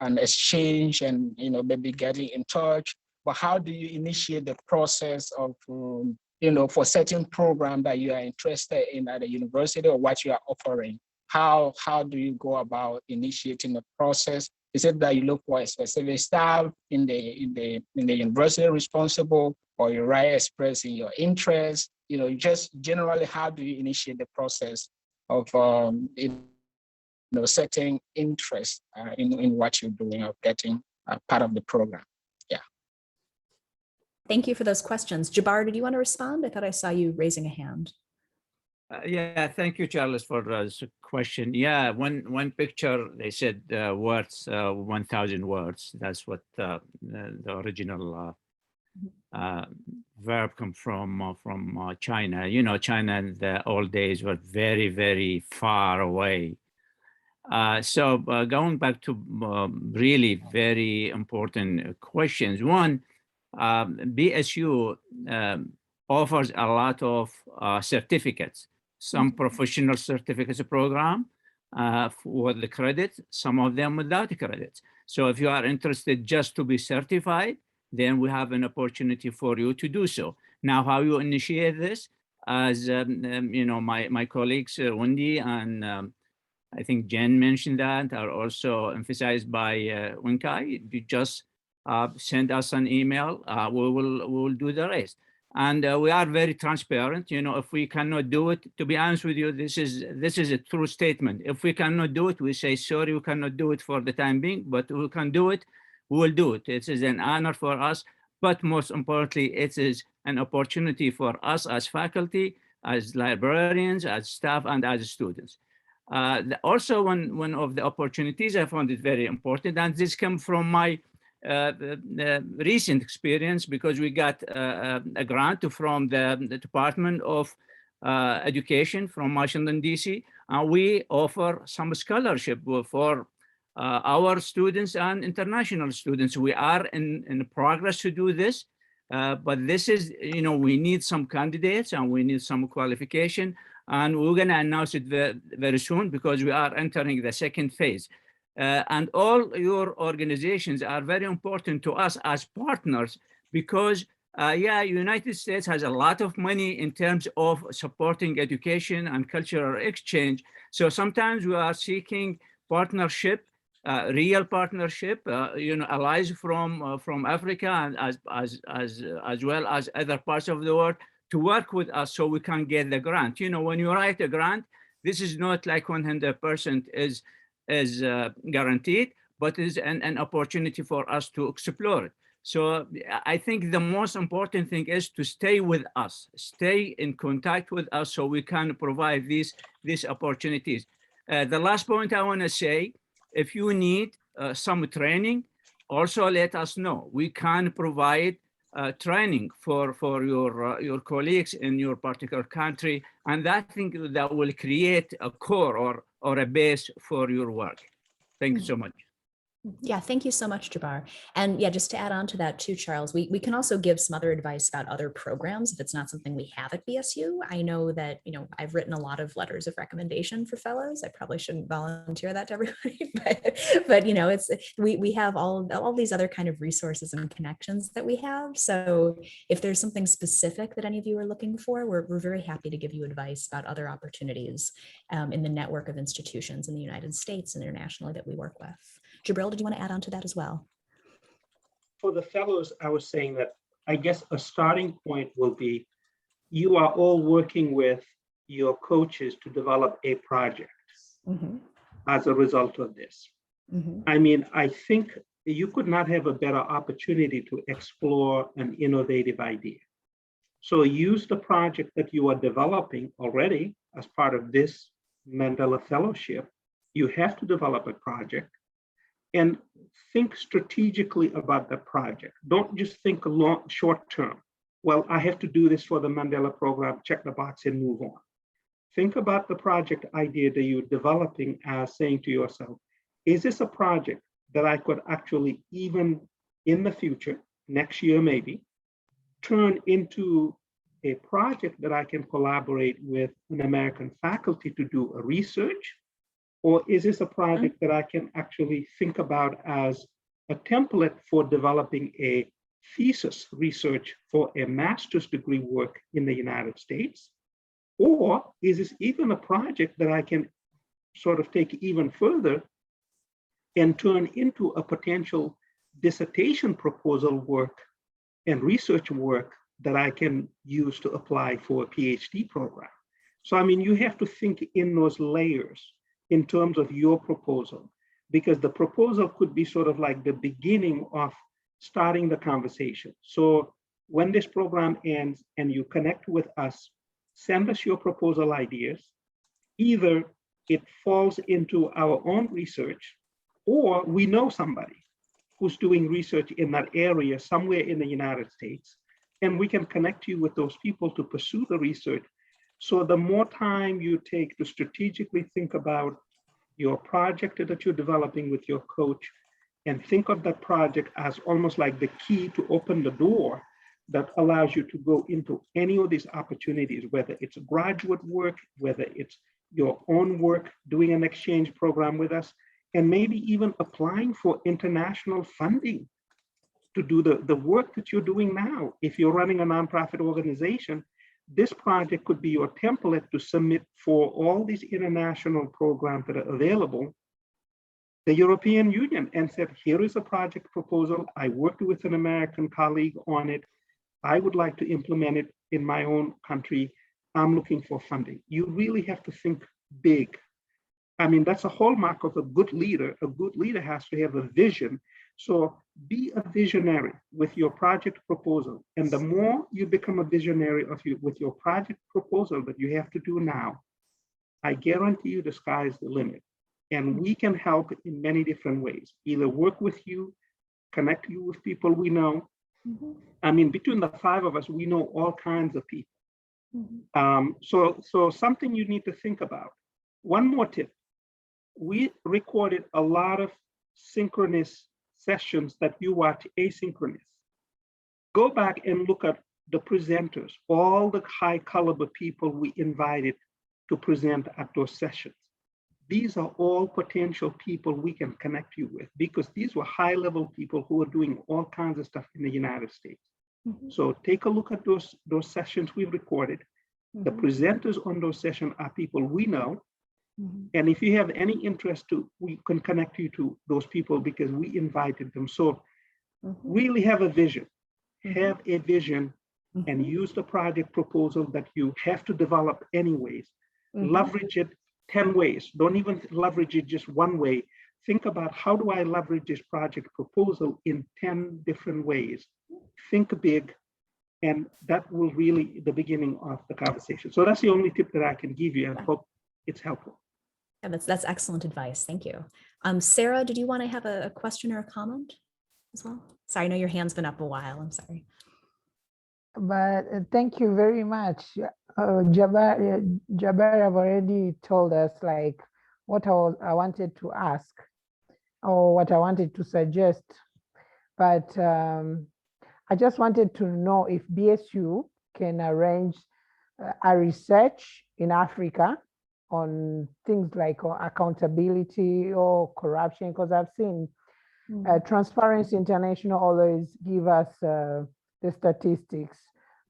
an exchange and maybe getting in touch, but how do you initiate the process of for certain program that you are interested in at the university or what you are offering? How do you go about initiating the process? Is it that you look for a specific staff in the university responsible, or you write expressing your interest? Just generally, how do you initiate the process of setting interest in what you're doing or getting part of the program? Yeah. Thank you for those questions. Jabbar, did you want to respond? I thought I saw you raising a hand. Yeah, thank you, Charles, for this question. Yeah, one picture, they said words, 1,000 words. That's what the original verb come from China. China in the old days were very, very far away. So going back to really very important questions. One, BSU offers a lot of certificates. Some professional certificates program for the credit, some of them without the credits. So if you are interested just to be certified, then we have an opportunity for you to do so. Now, how you initiate this, as my colleagues, Wendy and I think Jen mentioned that, are also emphasized by Wankai. You just send us an email, we will do the rest. And we are very transparent. If we cannot do it, to be honest with you, this is a true statement. If we cannot do it, we say, sorry, we cannot do it for the time being, but we can do it, we will do it. It is an honor for us, but most importantly, it is an opportunity for us as faculty, as librarians, as staff, and as students. Also, one of the opportunities, I found it very important, and this comes from my recent experience, because we got a grant from the Department of Education from Washington, D.C. And we offer some scholarship for our students and international students. We are in progress to do this, but this is, we need some candidates and we need some qualification, and we're going to announce it very soon, because we are entering the second phase. And all your organizations are very important to us as partners, because United States has a lot of money in terms of supporting education and cultural exchange. So sometimes we are seeking partnership, real partnership, allies from Africa and as well as other parts of the world, to work with us so we can get the grant. When you write a grant, this is not like 100% is guaranteed, but is an opportunity for us to explore it. So I think the most important thing is to stay with us, stay in contact with us, so we can provide these opportunities. The last point I want to say, if you need some training, also let us know. We can provide training for your colleagues in your particular country, and that thing that will create a core or a base for your work. Thank you so much. Yeah, thank you so much, Jabbar. And yeah, just to add on to that too, Charles, we can also give some other advice about other programs if it's not something we have at BSU. I know that, I've written a lot of letters of recommendation for fellows. I probably shouldn't volunteer that to everybody, but we have all these other kind of resources and connections that we have. So if there's something specific that any of you are looking for, we're very happy to give you advice about other opportunities in the network of institutions in the United States and internationally that we work with. Jabril, did you want to add on to that as well? For the fellows, I was saying that I guess a starting point will be you are all working with your coaches to develop a project as a result of this. I mean, I think you could not have a better opportunity to explore an innovative idea. So use the project that you are developing already as part of this Mandela Fellowship. You have to develop a project. And think strategically about the project. Don't just think short term. Well, I have to do this for the Mandela program, check the box and move on. Think about the project idea that you're developing as saying to yourself, is this a project that I could actually, even in the future, next year maybe, turn into a project that I can collaborate with an American faculty to do a research? Or is this a project that I can actually think about as a template for developing a thesis research for a master's degree work in the United States? Or is this even a project that I can sort of take even further and turn into a potential dissertation proposal work and research work that I can use to apply for a PhD program? So, I mean, you have to think in those layers in terms of your proposal, because the proposal could be sort of like the beginning of starting the conversation. So when this program ends and you connect with us, send us your proposal ideas. Either it falls into our own research, or we know somebody who's doing research in that area somewhere in the United States, and we can connect you with those people to pursue the research. So the more time you take to strategically think about your project that you're developing with your coach, and think of that project as almost like the key to open the door that allows you to go into any of these opportunities, whether it's graduate work, whether it's your own work, doing an exchange program with us, and maybe even applying for international funding to do the work that you're doing now. If you're running a nonprofit organization, this project could be your template to submit for all these international programs that are available, the European Union, and said, here is a project proposal. I worked with an American colleague on it. I would like to implement it in my own country. I'm looking for funding. You really have to think big. I mean, that's a hallmark of a good leader. A good leader has to have a vision. So be a visionary with your project proposal. And the more you become a visionary with your project proposal that you have to do now, I guarantee you the sky is the limit. And we can help in many different ways, either work with you, connect you with people we know. I mean, between the five of us, we know all kinds of people. So something you need to think about. One more tip. We recorded a lot of synchronous sessions that you watch asynchronous. Go back and look at the presenters, all the high caliber people we invited to present at those sessions. These are all potential people we can connect you with, because these were high level people who are doing all kinds of stuff in the United States. So take a look at those sessions we've recorded. The presenters on those sessions are people we know. And if you have any interest we can connect you to those people because we invited them. So really have a vision, and use the project proposal that you have to develop anyways. Leverage it 10 ways. Don't even leverage it just one way. Think about, how do I leverage this project proposal in 10 different ways? Think big, and that will really the beginning of the conversation. So that's the only tip that I can give you, and hope it's helpful. Yeah, that's excellent advice. Thank you. Sarah, did you want to have a question or a comment as well? Sorry, I know your hand's been up a while. I'm sorry. But thank you very much. Jabbar have already told us like what I wanted to ask. or what I wanted to suggest, but I just wanted to know if BSU can arrange a research in Africa on things like accountability or corruption, because I've seen Transparency International always give us the statistics,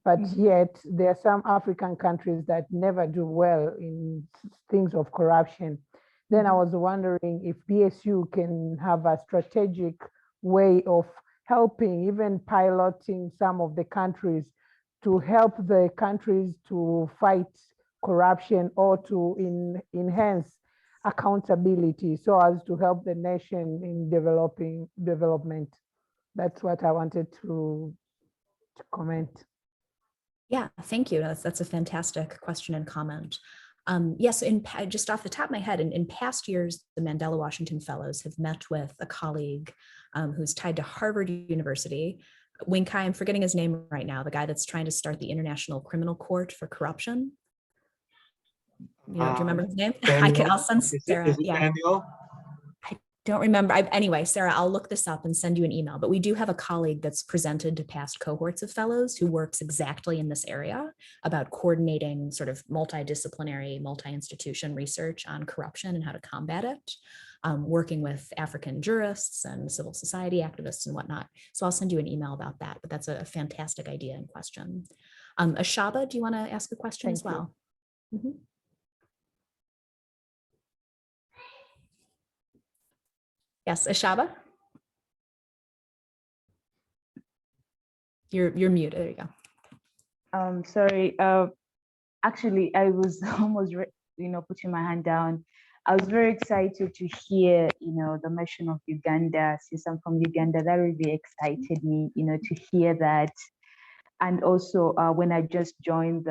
but yet there are some African countries that never do well in things of corruption. Then I was wondering if BSU can have a strategic way of helping, even piloting some of the countries to help the countries to fight corruption or to enhance accountability so as to help the nation in development. That's what I wanted to comment. Yeah, thank you. That's a fantastic question and comment. Yes, just off the top of my head, in past years, the Mandela Washington Fellows have met with a colleague who's tied to Harvard University. Wing Kai, I'm forgetting his name right now, the guy that's trying to start the International Criminal Court for Corruption. Do you remember his name? I'll send Sarah. Is it Daniel? I don't remember. Anyway, Sarah, I'll look this up and send you an email. But we do have a colleague that's presented to past cohorts of fellows who works exactly in this area about coordinating sort of multidisciplinary, multi-institution research on corruption and how to combat it, working with African jurists and civil society activists and whatnot. So I'll send you an email about that. But that's a fantastic idea and question. Ashaba, do you want to ask a question as well? Yes, Ashaba? You're muted. There you go. Sorry. Actually, I was almost, putting my hand down. I was very excited to hear, the mention of Uganda. Since I'm from Uganda, that really excited me, to hear that. And also, when I just joined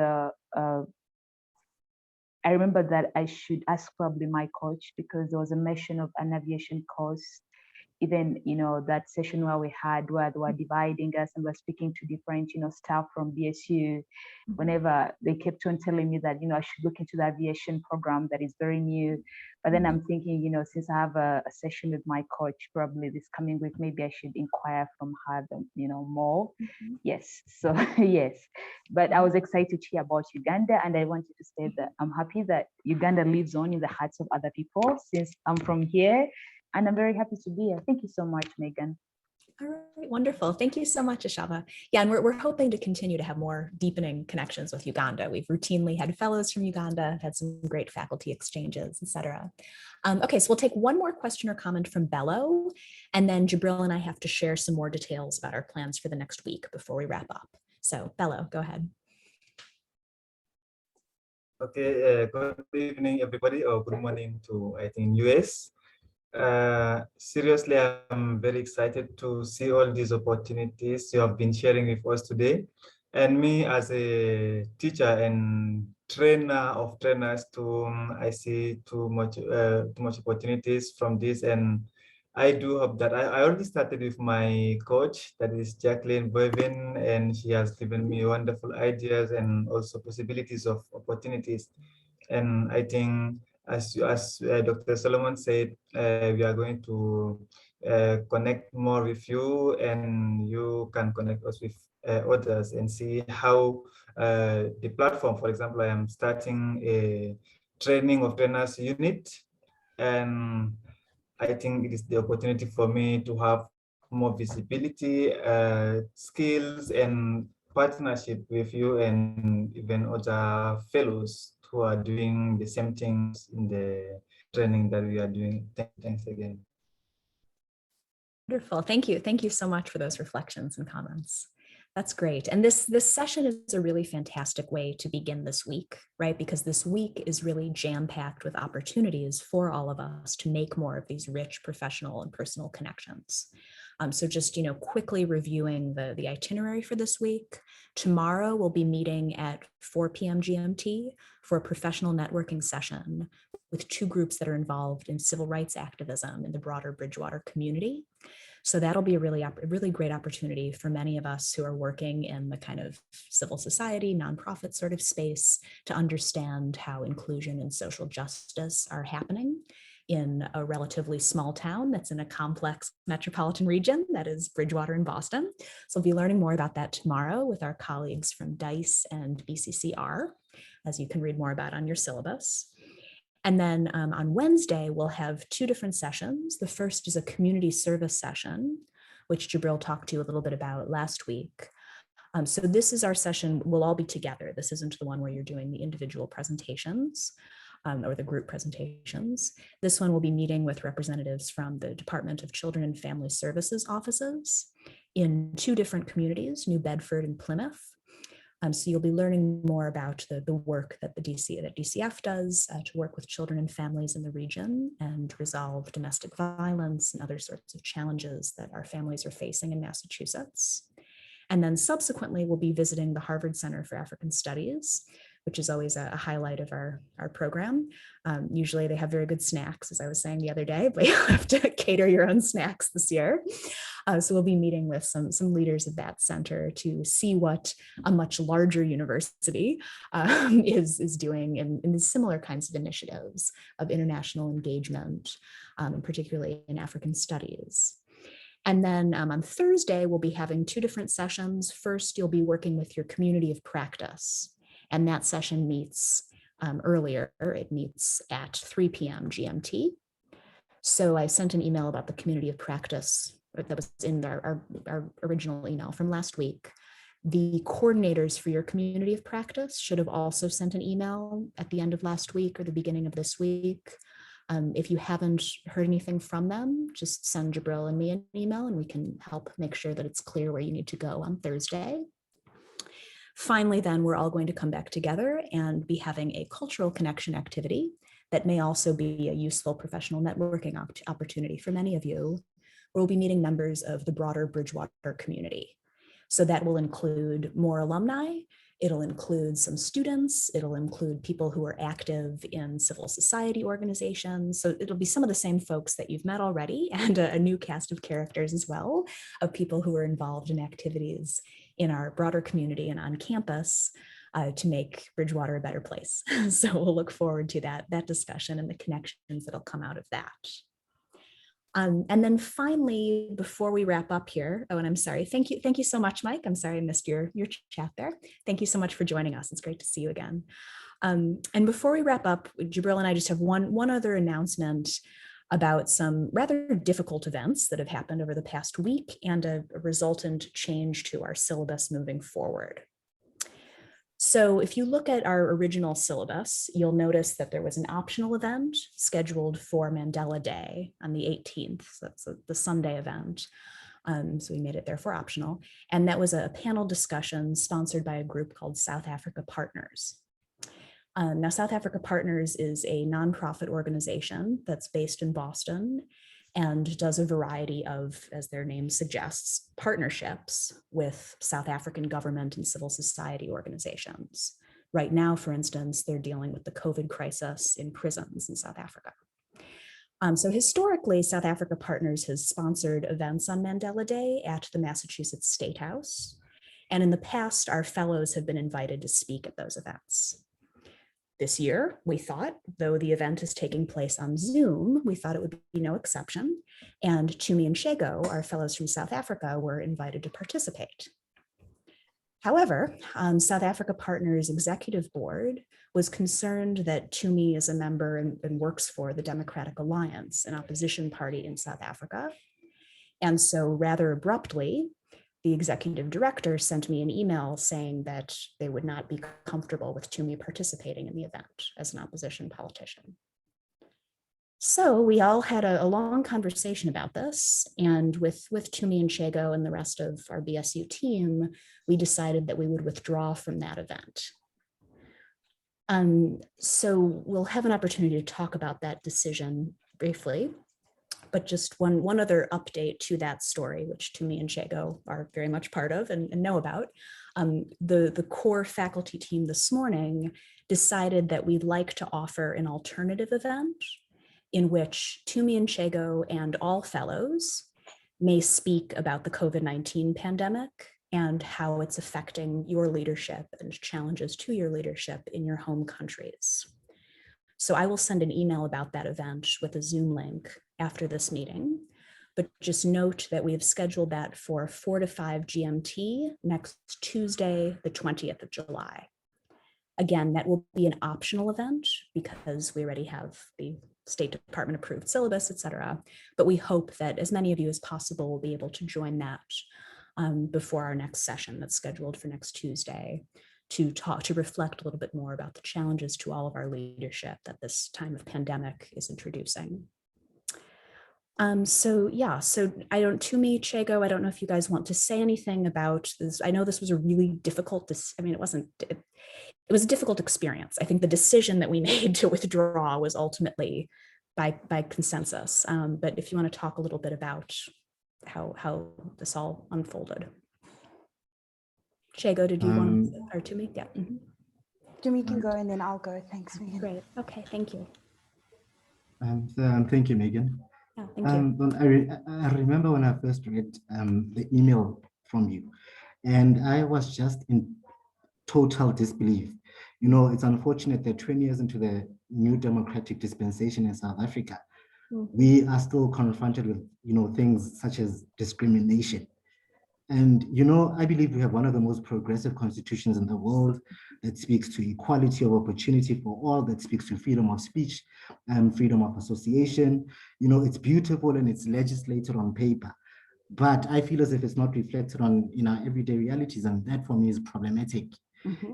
I remember that I should ask probably my coach, because there was a mention of an aviation course. Even, that session where we had, where they were dividing us and we're speaking to different, staff from BSU, whenever they kept on telling me that, I should look into the aviation program that is very new. But then I'm thinking, since I have a session with my coach, probably this coming week, maybe I should inquire from her, more. Yes. So yes, but I was excited to hear about Uganda. And I wanted to say that I'm happy that Uganda lives on in the hearts of other people, since I'm from here. And I'm very happy to be here. Thank you so much, Megan. All right, wonderful. Thank you so much, Ashaba. Yeah, and we're hoping to continue to have more deepening connections with Uganda. We've routinely had fellows from Uganda, had some great faculty exchanges, et cetera. Okay, so we'll take one more question or comment from Bello, and then Jabril and I have to share some more details about our plans for the next week before we wrap up. So Bello, go ahead. Okay, good evening, everybody, or good morning to, I think, US. Seriously, I'm very excited to see all these opportunities you have been sharing with us today. And me as a teacher and trainer of trainers, I see too much opportunities from this. And I do hope that I already started with my coach, that is Jacqueline Boivin, and she has given me wonderful ideas and also possibilities of opportunities. And I think, as Dr. Solomon said, we are going to connect more with you, and you can connect us with others and see how the platform, for example, I am starting a training of trainers unit, and I think it is the opportunity for me to have more visibility, skills, and partnership with you and even other fellows who are doing the same things in the training that we are doing. Thanks again. Wonderful. Thank you. Thank you so much for those reflections and comments. That's great. And this session is a really fantastic way to begin this week, right? Because this week is really jam-packed with opportunities for all of us to make more of these rich professional and personal connections. So just, quickly reviewing the itinerary for this week. Tomorrow we'll be meeting at 4 p.m. GMT for a professional networking session with two groups that are involved in civil rights activism in the broader Bridgewater community. So that'll be a really great opportunity for many of us who are working in the kind of civil society, nonprofit sort of space to understand how inclusion and social justice are happening in a relatively small town that's in a complex metropolitan region that is Bridgewater and Boston. So we'll be learning more about that tomorrow with our colleagues from DICE and BCCR, as you can read more about on your syllabus. And then on Wednesday, we'll have 2 different sessions. The first is a community service session, which Jabril talked to you a little bit about last week. So this is our session, we'll all be together. This isn't the one where you're doing the individual presentations or the group presentations. This one will be meeting with representatives from the Department of Children and Family Services offices in 2 different communities, New Bedford and Plymouth. So you'll be learning more about the work that DCF does to work with children and families in the region and resolve domestic violence and other sorts of challenges that our families are facing in Massachusetts. And then subsequently, we'll be visiting the Harvard Center for African Studies, which is always a highlight of our program. Usually they have very good snacks, as I was saying the other day, but you'll have to cater your own snacks this year. So we'll be meeting with some leaders of that center to see what a much larger university is doing in similar kinds of initiatives of international engagement, and particularly in African studies. And then on Thursday, we'll be having 2 different sessions. First, you'll be working with your community of practice. And that session meets earlier. It meets at 3 p.m. GMT. So I sent an email about the community of practice that was in our original email from last week. The coordinators for your community of practice should have also sent an email at the end of last week or the beginning of this week. If you haven't heard anything from them, just send Jabril and me an email and we can help make sure that it's clear where you need to go on Thursday. Finally, then we're all going to come back together and be having a cultural connection activity that may also be a useful professional networking opportunity for many of you. We'll be meeting members of the broader Bridgewater community. So that will include more alumni. It'll include some students. It'll include people who are active in civil society organizations. So it'll be some of the same folks that you've met already and a new cast of characters as well, of people who are involved in activities in our broader community and on campus to make Bridgewater a better place. So we'll look forward to that discussion and the connections that'll come out of that. And then finally, before we wrap up here, oh, and I'm sorry, thank you so much, Mike. I'm sorry I missed your chat there. Thank you so much for joining us. It's great to see you again. And before we wrap up, Jabril and I just have one other announcement about some rather difficult events that have happened over the past week and a resultant change to our syllabus moving forward. So if you look at our original syllabus, you'll notice that there was an optional event scheduled for Mandela Day on the 18th. So that's the Sunday event. So we made it therefore optional. And that was a panel discussion sponsored by a group called South Africa Partners. Now, South Africa Partners is a nonprofit organization that's based in Boston and does a variety of, as their name suggests, partnerships with South African government and civil society organizations. Right now, for instance, they're dealing with the COVID crisis in prisons in South Africa. So historically, South Africa Partners has sponsored events on Mandela Day at the Massachusetts State House. And in the past, our fellows have been invited to speak at those events. This year, we thought, though the event is taking place on Zoom, we thought it would be no exception. And Tumi and Shego, our fellows from South Africa, were invited to participate. However, South Africa Partners Executive Board was concerned that Tumi is a member and works for the Democratic Alliance, an opposition party in South Africa. And so rather abruptly, the executive director sent me an email saying that they would not be comfortable with Tumi participating in the event as an opposition politician. So we all had a long conversation about this, and with Tumi and Shego and the rest of our BSU team, we decided that we would withdraw from that event. So we'll have an opportunity to talk about that decision briefly. But just one other update to that story, which Tumi and Shego are very much part of and know about. The core faculty team this morning decided that we'd like to offer an alternative event in which Tumi and Shego and all fellows may speak about the COVID-19 pandemic and how it's affecting your leadership and challenges to your leadership in your home countries. So I will send an email about that event with a Zoom link after this meeting. But just note that we have scheduled that for 4 to 5 GMT next Tuesday, the 20th of July. Again, that will be an optional event because we already have the State Department approved syllabus, et cetera. But we hope that as many of you as possible will be able to join that before our next session that's scheduled for next Tuesday to reflect a little bit more about the challenges to all of our leadership that this time of pandemic is introducing. So Tumi, Chego, I don't know if you guys want to say anything about this. I know this was a really difficult, it was a difficult experience. I think the decision that we made to withdraw was ultimately by consensus. But if you want to talk a little bit about how this all unfolded. Chego, did you want to, or Tumi? Yeah. Tumi can go and then I'll go. Thanks, Megan. Great. Okay, thank you. Thank you, Megan. Oh, thank you. Well, I remember when I first read the email from you, and I was just in total disbelief. You know, it's unfortunate that 20 years into the new democratic dispensation in South Africa, we are still confronted with, you know, things such as discrimination. And, you know, I believe we have one of the most progressive constitutions in the world that speaks to equality of opportunity for all, that speaks to freedom of speech and freedom of association. You know, it's beautiful and it's legislated on paper, but I feel as if it's not reflected on in our everyday realities, and that for me is problematic.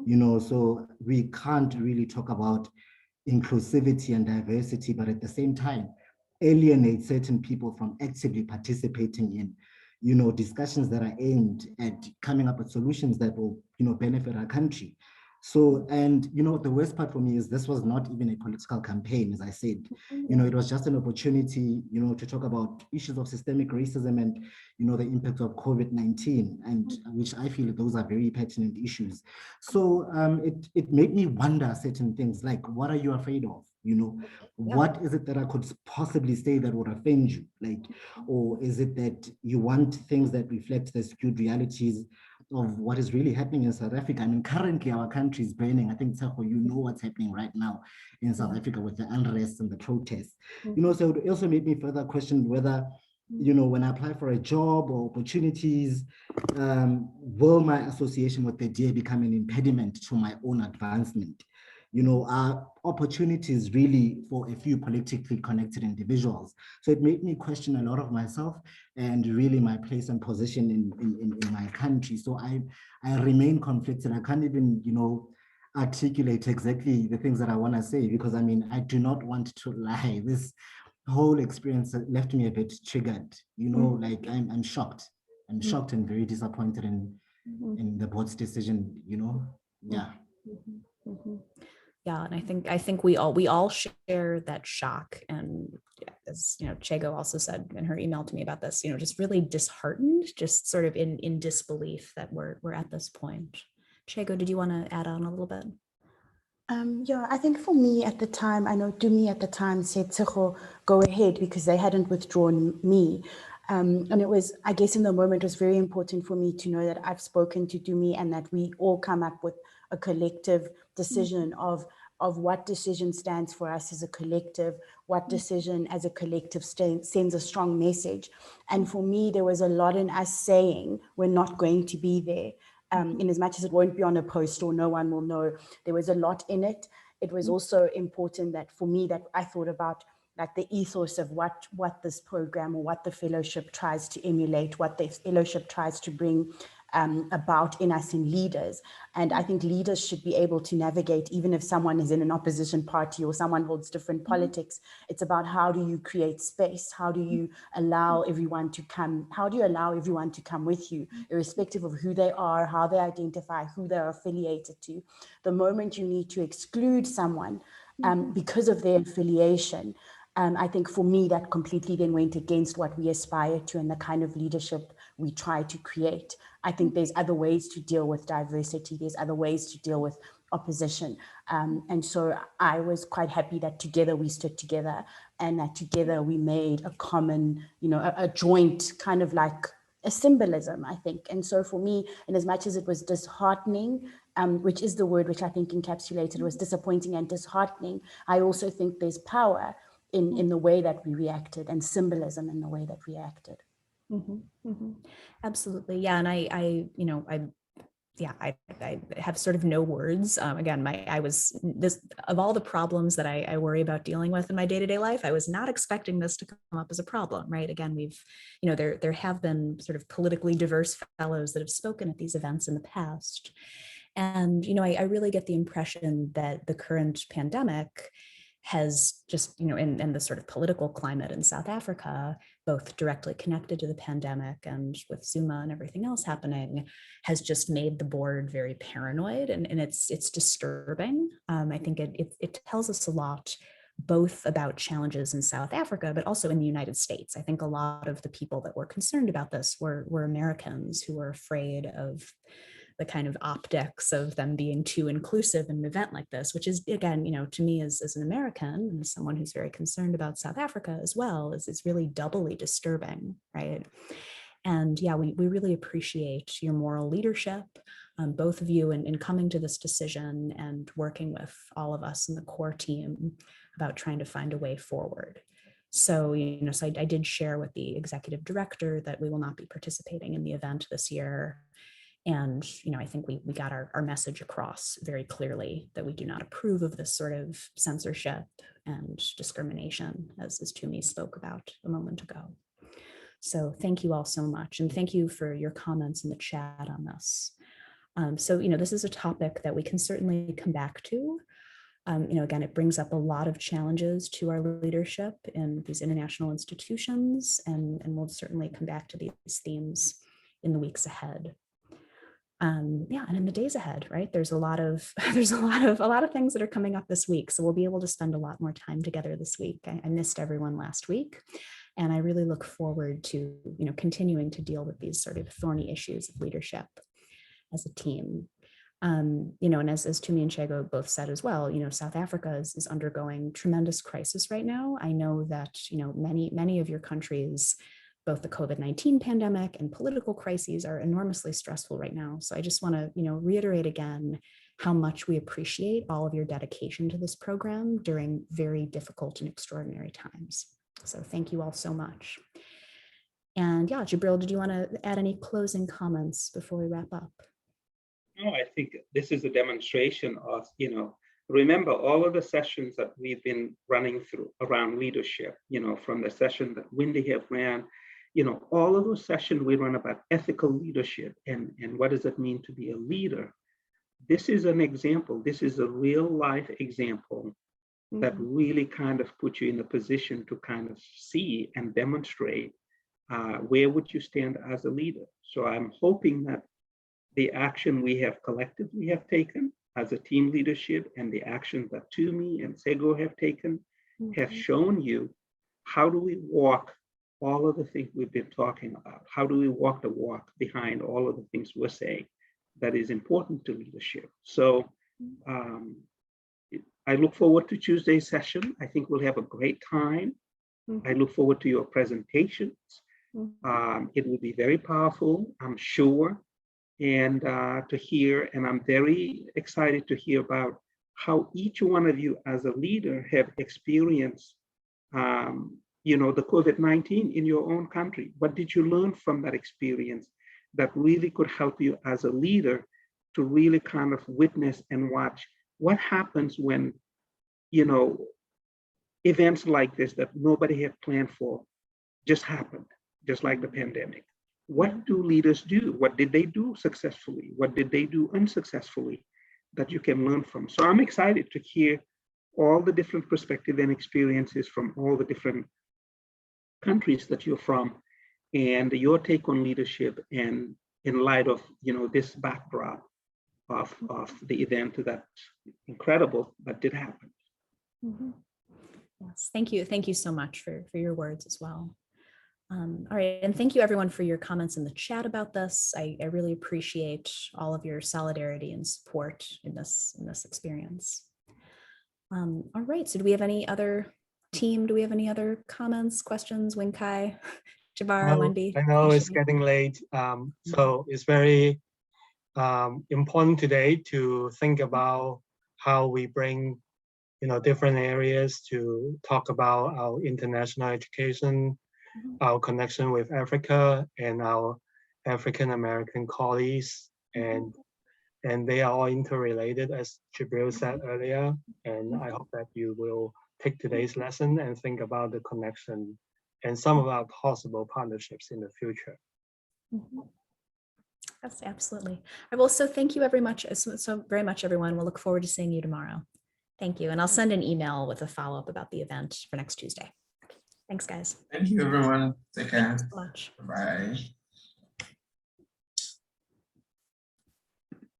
You know, so we can't really talk about inclusivity and diversity, but at the same time, alienate certain people from actively participating in, you know, discussions that are aimed at coming up with solutions that will, you know, benefit our country. So, and, you know, the worst part for me is this was not even a political campaign, as I said. You know, it was just an opportunity, you know, to talk about issues of systemic racism and, you know, the impact of COVID-19, and which I feel those are very pertinent issues. So it made me wonder certain things, like, what are you afraid of? You know, what is it that I could possibly say that would offend you? Like, or is it that you want things that reflect the skewed realities of what is really happening in South Africa? I mean, currently our country is burning. I think, Tseho, you know what's happening right now in South Africa with the unrest and the protests. You know, so it also made me further question whether, you know, when I apply for a job or opportunities, will my association with the DA become an impediment to my own advancement? You know, are opportunities really for a few politically connected individuals? So it made me question a lot of myself and really my place and position in my country. So I remain conflicted. I can't even, you know, articulate exactly the things that I want to say, because I mean, I do not want to lie. This whole experience left me a bit triggered, you know, like I'm shocked. I'm shocked and very disappointed in the board's decision, you know, yeah. Yeah, and I think we all share that shock, and as you know, Chego also said in her email to me about this, you know, just really disheartened, just sort of in disbelief that we're at this point. Chego, did you want to add on a little bit? Yeah, I think for me at the time, I know Dumi at the time said, Tseho, go ahead, because they hadn't withdrawn me. And it was, I guess in the moment, it was very important for me to know that I've spoken to Dumi and that we all come up with a collective decision of what decision stands for us as a collective, what decision as a collective sends a strong message. And for me, there was a lot in us saying, we're not going to be there. In as much as it won't be on a post or no one will know, there was a lot in it. It was also important that for me, that I thought about like the ethos of what this program or what the fellowship tries to emulate, what the fellowship tries to bring about in us in leaders. And I think leaders should be able to navigate, even if someone is in an opposition party or someone holds different politics. It's about how do you create space? How do you allow everyone to come? How do you allow everyone to come with you, irrespective of who they are, how they identify, who they're affiliated to? The moment you need to exclude someone because of their affiliation, I think for me, that completely then went against what we aspire to and the kind of leadership we try to create. I think there's other ways to deal with diversity. There's other ways to deal with opposition. And so I was quite happy that together we stood together and that together we made a common, you know, a joint kind of like a symbolism, I think. And so for me, in as much as it was disheartening which is the word which I think encapsulated was disappointing and disheartening, I also think there's power in the way that we reacted and symbolism in the way that we acted. Absolutely. Yeah. And I have sort of no words. Again, of all the problems that I worry about dealing with in my day-to-day life, I was not expecting this to come up as a problem, right? Again, there have been sort of politically diverse fellows that have spoken at these events in the past. And, I really get the impression that the current pandemic has just, in the sort of political climate in South Africa, both directly connected to the pandemic and with Zuma and everything else happening, has just made the board very paranoid, and it's disturbing. I think it tells us a lot, both about challenges in South Africa, but also in the United States. I think a lot of the people that were concerned about this were Americans who were afraid of the kind of optics of them being too inclusive in an event like this, which is, again, to me as an American and as someone who's very concerned about South Africa as well, is really doubly disturbing, right? And yeah, we really appreciate your moral leadership, both of you, in coming to this decision and working with all of us in the core team about trying to find a way forward. So, I did share with the executive director that we will not be participating in the event this year. And, I think we got our message across very clearly that we do not approve of this sort of censorship and discrimination, as Tumi spoke about a moment ago. So thank you all so much. And thank you for your comments in the chat on this. So, this is a topic that we can certainly come back to. Again, it brings up a lot of challenges to our leadership in these international institutions, and we'll certainly come back to these themes in the weeks ahead. And in the days ahead, right? There's a lot of things that are coming up this week, so we'll be able to spend a lot more time together this week. I missed everyone last week, and I really look forward to continuing to deal with these sort of thorny issues of leadership as a team. And as Tumi and Chego both said as well, South Africa is undergoing tremendous crisis right now. I know that many of your countries, both the COVID-19 pandemic and political crises, are enormously stressful right now. So I just want to, reiterate again how much we appreciate all of your dedication to this program during very difficult and extraordinary times. So thank you all so much. And yeah, Jabril, did you want to add any closing comments before we wrap up? No, I think this is a demonstration of, remember all of the sessions that we've been running through around leadership, from the session that Wendy have ran, all of those sessions we run about ethical leadership and what does it mean to be a leader. This is an example. This is a real life example that really kind of puts you in a position to kind of see and demonstrate where would you stand as a leader. So I'm hoping that the action we have collectively have taken as a team leadership and the action that Tumi and Sego have taken have shown you how do we walk all of the things we've been talking about. How do we walk the walk behind all of the things we're saying that is important to leadership? So I look forward to Tuesday's session. I think we'll have a great time. I look forward to your presentations. It will be very powerful, I'm sure, and to hear, and I'm very excited to hear about how each one of you as a leader have experienced the COVID-19 in your own country. What did you learn from that experience that really could help you as a leader to really kind of witness and watch what happens when, events like this that nobody had planned for just happened, just like the pandemic. What do leaders do? What did they do successfully? What did they do unsuccessfully that you can learn from? So I'm excited to hear all the different perspectives and experiences from all the different countries that you're from, and your take on leadership, and in light of this backdrop of the event that's incredible that did happen. Yes, thank you so much for your words as well. All right, and thank you everyone for your comments in the chat about this. I really appreciate all of your solidarity and support in this experience. All right, so do we have any other comments, questions? Winkai, Jabara, Wendy? I know it's getting late, so it's very important today to think about how we bring different areas to talk about our international education, our connection with Africa and our African American colleagues, and they are all interrelated, as Jibril said earlier. And I hope that you will take today's lesson and think about the connection and some of our possible partnerships in the future. Yes, absolutely. I will also thank you very much, everyone. We'll look forward to seeing you tomorrow. Thank you. And I'll send an email with a follow-up about the event for next Tuesday. Thanks, guys. Thank you, everyone. Take care. Thanks so much. Bye.